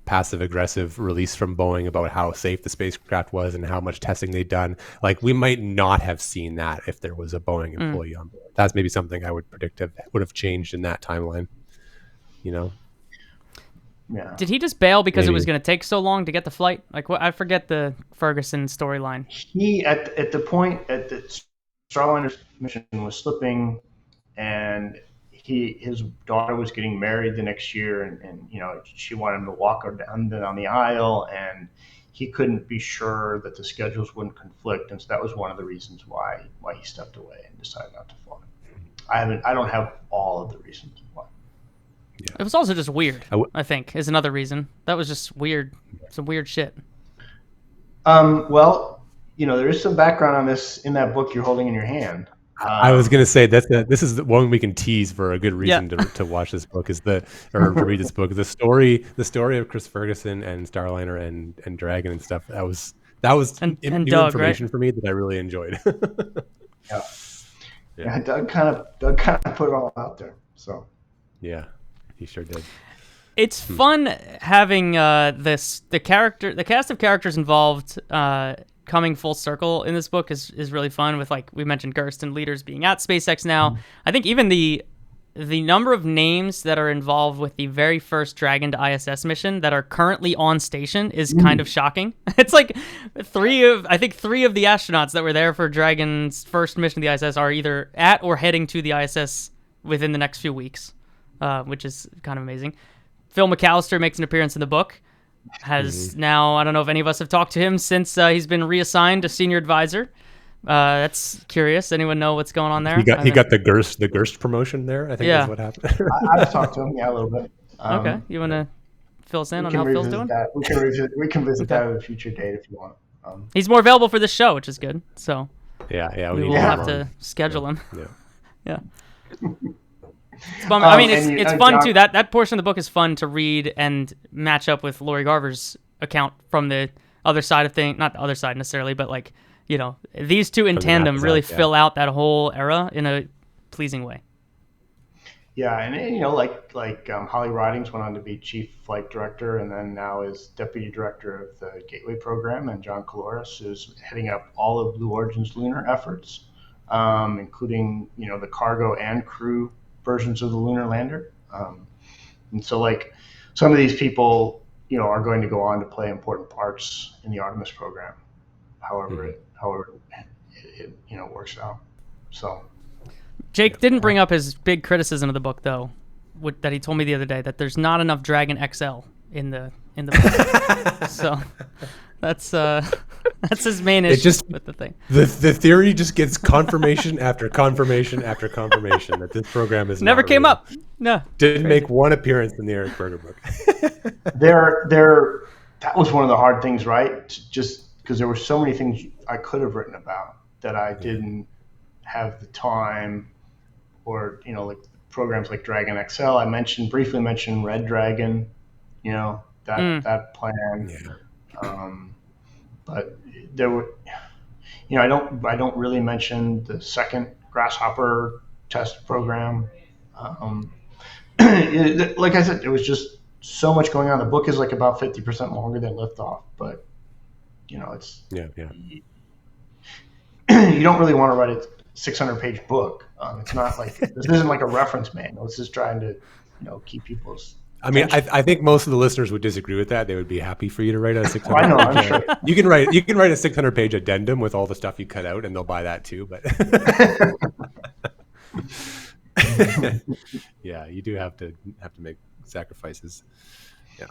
S2: passive-aggressive release from Boeing about how safe the spacecraft was and how much testing they'd done. Like we might not have seen that if there was a Boeing employee on board. That's maybe something I would predict would have changed in that timeline. Yeah.
S1: Did he just bail because it was going to take so long to get the flight? Like, I forget the Ferguson storyline.
S3: He at the point at the Starliner's mission was slipping, and his daughter was getting married the next year, and she wanted him to walk her down the aisle, and he couldn't be sure that the schedules wouldn't conflict, and so that was one of the reasons why he stepped away and decided not to fly. I don't have all of the reasons why.
S1: Yeah. It was also just weird, I think, is another reason. That was just weird, some weird shit.
S3: Well, there is some background on this in that book you're holding in your hand.
S2: I was going to say this is the one we can tease for a good reason to watch this book to read this book. The story of Chris Ferguson and Starliner and Dragon and stuff. That was
S1: new
S2: Doug, information
S1: right?
S2: for me that I really enjoyed.
S3: Yeah, Doug kind of put it all out there. So
S2: yeah, he sure did.
S1: It's fun having the cast of characters involved coming full circle in this book is really fun with, like we mentioned, Gerst and leaders being at SpaceX now. I think even the number of names that are involved with the very first Dragon to ISS mission that are currently on station is kind of shocking. It's like three of the astronauts that were there for Dragon's first mission to the ISS are either at or heading to the ISS within the next few weeks, which is kind of amazing. Phil McAllister makes an appearance in the book. Has now, I don't know if any of us have talked to him since he's been reassigned to senior advisor. That's curious. Anyone know what's going on there?
S2: He got the Gerst promotion there. I think that's what happened.
S3: I've talked to him, a little bit.
S1: Okay, you want to fill us in on how Phil's doing?
S3: That. We can visit that at a future date if you want.
S1: He's more available for this show, which is good. So
S2: yeah,
S1: we will have to schedule him. Yeah. It's fun. It's fun too. That portion of the book is fun to read and match up with Lori Garver's account from the other side of things. Not the other side necessarily, but like, these two in tandem really fill out that whole era in a pleasing way.
S3: Yeah, and like Holly Ridings went on to be chief flight director, and then now is deputy director of the Gateway program, and John Caloris is heading up all of Blue Origin's lunar efforts, including the cargo and crew versions of the lunar lander, and so like some of these people are going to go on to play important parts in the Artemis program, however it works out. So
S1: Jake didn't bring up his big criticism of the book though, that he told me the other day, that there's not enough Dragon XL in the book. So that's his main issue with the thing.
S2: The theory just gets confirmation after confirmation after confirmation that this program is
S1: never came up. No,
S2: didn't make one appearance in the Eric Berger book.
S3: That was one of the hard things, right? Just because there were so many things I could have written about that I didn't have the time, or like programs like Dragon XL. I briefly mentioned Red Dragon, that plan.
S2: Yeah.
S3: But there were, I don't really mention the second Grasshopper test program. Like I said, it was just so much going on. The book is like about 50% longer than Liftoff, but it's
S2: Yeah.
S3: you don't really want to write a 600-page book. It's not like this isn't like a reference manual. It's just trying to keep people's.
S2: I mean, I think most of the listeners would disagree with that. They would be happy for you to write a 600.
S3: I know, I'm sure.
S2: You can write a 600-page addendum with all the stuff you cut out, and they'll buy that too. But yeah, you do have to make sacrifices. Yeah.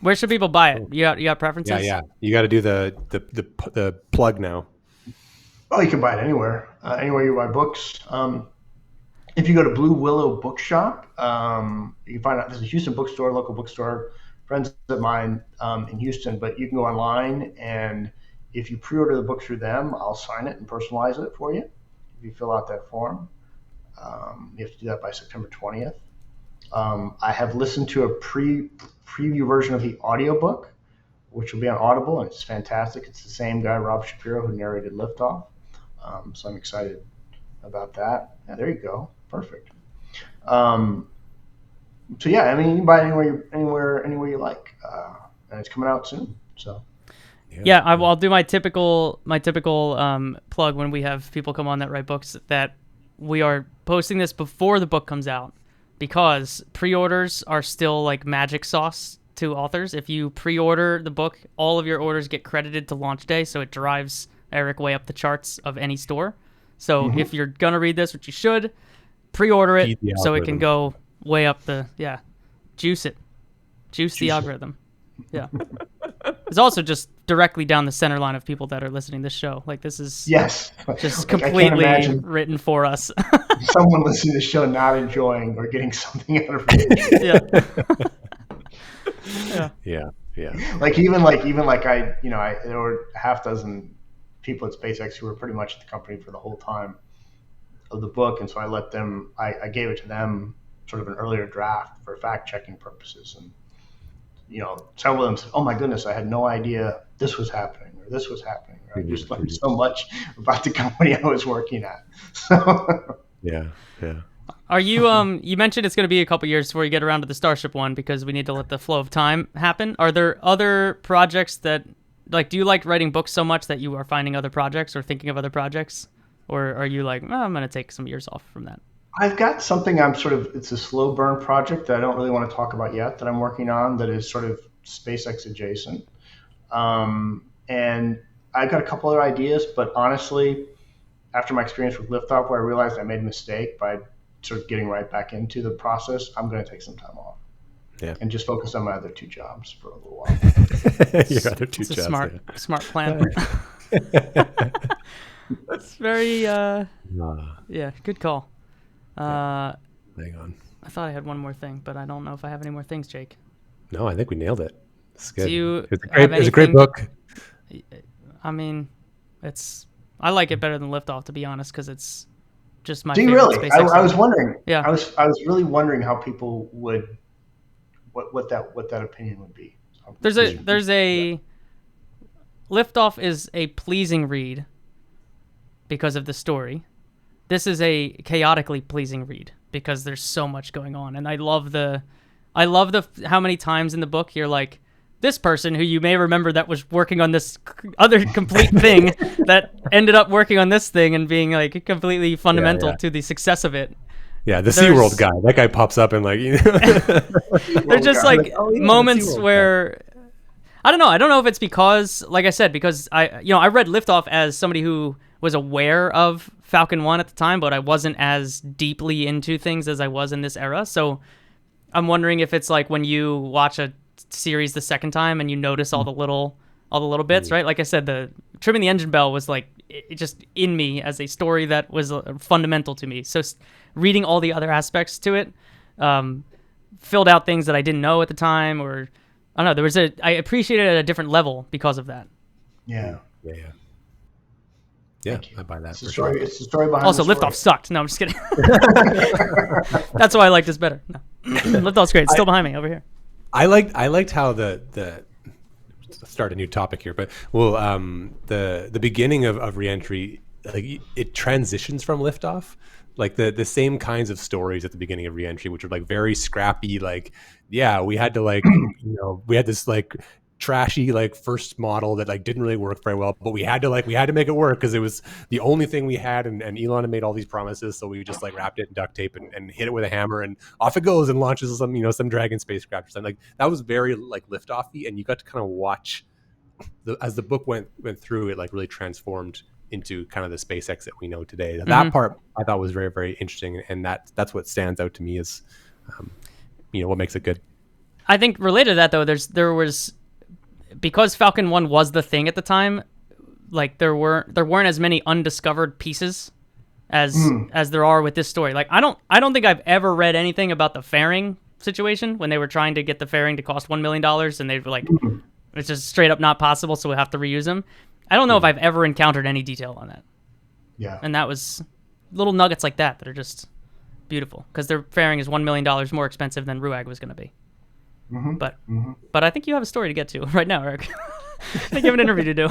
S1: Where should people buy it? You got preferences?
S2: Yeah. You got to do the plug now.
S3: Oh, you can buy it anywhere. Anywhere you buy books. If you go to Blue Willow Bookshop, you can find out there's a Houston bookstore, local bookstore, friends of mine in Houston. But you can go online, and if you pre-order the book through them, I'll sign it and personalize it for you. If you fill out that form, you have to do that by September 20th. I have listened to a preview version of the audiobook, which will be on Audible, and it's fantastic. It's the same guy, Rob Shapiro, who narrated Liftoff. So I'm excited about that. Yeah, there you go. Perfect. So yeah, I mean, you can buy it anywhere you like, and it's coming out soon. So.
S1: Yeah, I'll do my typical plug when we have people come on that write books, that we are posting this before the book comes out, because pre-orders are still like magic sauce to authors. If you pre-order the book, all of your orders get credited to launch day, so it drives Eric way up the charts of any store. So if you're gonna read this, which you should, pre-order it so it can go way up the juice the algorithm. Yeah. It's also just directly down the center line of people that are listening to this show. Like, this is just completely written for us.
S3: Someone listening to the show not enjoying or getting something out of it.
S2: Yeah.
S3: Like even I there were a half dozen people at SpaceX who were pretty much at the company for the whole time of the book, and so I gave it to them sort of an earlier draft for fact checking purposes, and several of them said, "Oh my goodness, I had no idea this was happening or this was happening." Or I just learned so much about the company I was working at. So.
S2: Yeah.
S1: Are you you mentioned it's going to be a couple years before you get around to the Starship one, because we need to let the flow of time happen. Are there other projects that, like, do you like writing books so much that you are finding other projects or thinking of other projects, or are you like, I'm going to take some years off from that?
S3: I've got something it's a slow burn project that I don't really want to talk about yet, that I'm working on, that is sort of SpaceX adjacent. And I've got a couple other ideas, but honestly, after my experience with Liftoff, where I realized I made a mistake by sort of getting right back into the process, I'm going to take some time off. Yeah. And just focus on my other two jobs for a little while.
S2: Your other two jobs.
S1: A smart plan. It's very, good call.
S2: Hang on.
S1: I thought I had one more thing, but I don't know if I have any more things, Jake.
S2: No, I think we nailed it. It's good.
S1: It's
S2: a great book.
S1: I mean, I like it better than Liftoff, to be honest, because it's just my
S3: favorite.
S1: Do you really?
S3: I was wondering.
S1: Yeah.
S3: I was really wondering how people would, what that opinion would be.
S1: There's a Liftoff is a pleasing read because of the story. This is a chaotically pleasing read because there's so much going on, and I love the how many times in the book you're like, this person who you may remember that was working on this other complete thing that ended up working on this thing and being like completely fundamental to the success of it.
S2: Yeah, the SeaWorld guy. That guy pops up and like,
S1: there's just like moments where I don't know if it's because, like I said, because I read Liftoff as somebody who was aware of Falcon 1 at the time, but I wasn't as deeply into things as I was in this era. So I'm wondering if it's like when you watch a series the second time and you notice all the little bits, right? Like I said, the trimming the engine bell was like it just in me as a story that was fundamental to me. So reading all the other aspects to it filled out things that I didn't know at the time, or I don't know. I appreciated it at a different level because of that.
S3: Yeah.
S2: Yeah, I buy that.
S3: It's the story behind.
S1: Also,
S3: the story.
S1: Liftoff sucked. No, I'm just kidding. That's why I liked this better. No. Liftoff's great. It's still behind me over here.
S2: I liked how the start a new topic here, but well, the beginning of Reentry, like it transitions from Liftoff, like the same kinds of stories at the beginning of Reentry, which are like very scrappy, like yeah, we had to like we had this like trashy like first model that like didn't really work very well, but we had to make it work because it was the only thing we had, and Elon had made all these promises, so we just like wrapped it in duct tape and hit it with a hammer, and off it goes and launches some Dragon spacecraft or something. Like that was very like Liftoffy, and you got to kind of watch as the book went through, it like really transformed into kind of the SpaceX that we know today. That part I thought was very, very interesting, and that's what stands out to me as what makes it good.
S1: I think related to that though, there was, because Falcon 1 was the thing at the time, like there weren't as many undiscovered pieces as there are with this story. Like I don't think I've ever read anything about the fairing situation when they were trying to get the fairing to cost $1 million, and they were like, it's just straight up not possible, so we have to reuse them. I don't know if I've ever encountered any detail on that.
S3: Yeah.
S1: And that was little nuggets like that are just beautiful, because their fairing is $1 million more expensive than RUAG was going to be. But I think you have a story to get to right now, Eric. I think you have an interview to do.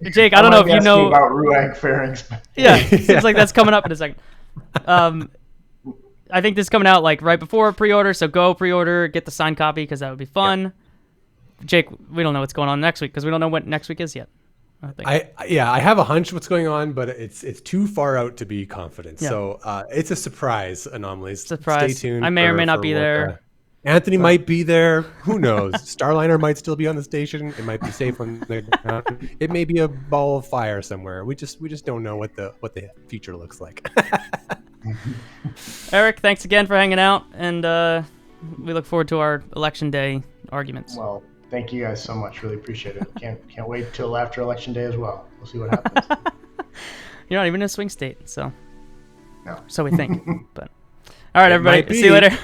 S1: Jake, I don't know if you know
S3: about RUAG fairings.
S1: Yeah, it seems like that's coming up in a second. I think this is coming out like right before pre-order, so go pre-order, get the signed copy, because that would be fun. Yep. Jake, we don't know what's going on next week because we don't know what next week is yet.
S2: I have a hunch what's going on, but it's too far out to be confident. Yeah. So it's a surprise, Anomalies.
S1: Surprise.
S2: Stay tuned.
S1: I may or may not be there.
S2: Anthony might be there. Who knows? Starliner might still be on the station. It might be safe on the it may be a ball of fire somewhere. We just don't know what the future looks like.
S1: Eric, thanks again for hanging out, and we look forward to our election day arguments.
S3: Well, thank you guys so much. Really appreciate it. Can't wait till after election day as well. We'll see what happens.
S1: You're not even in a swing state, so
S3: no.
S1: So we think. But all right, everybody. See you later.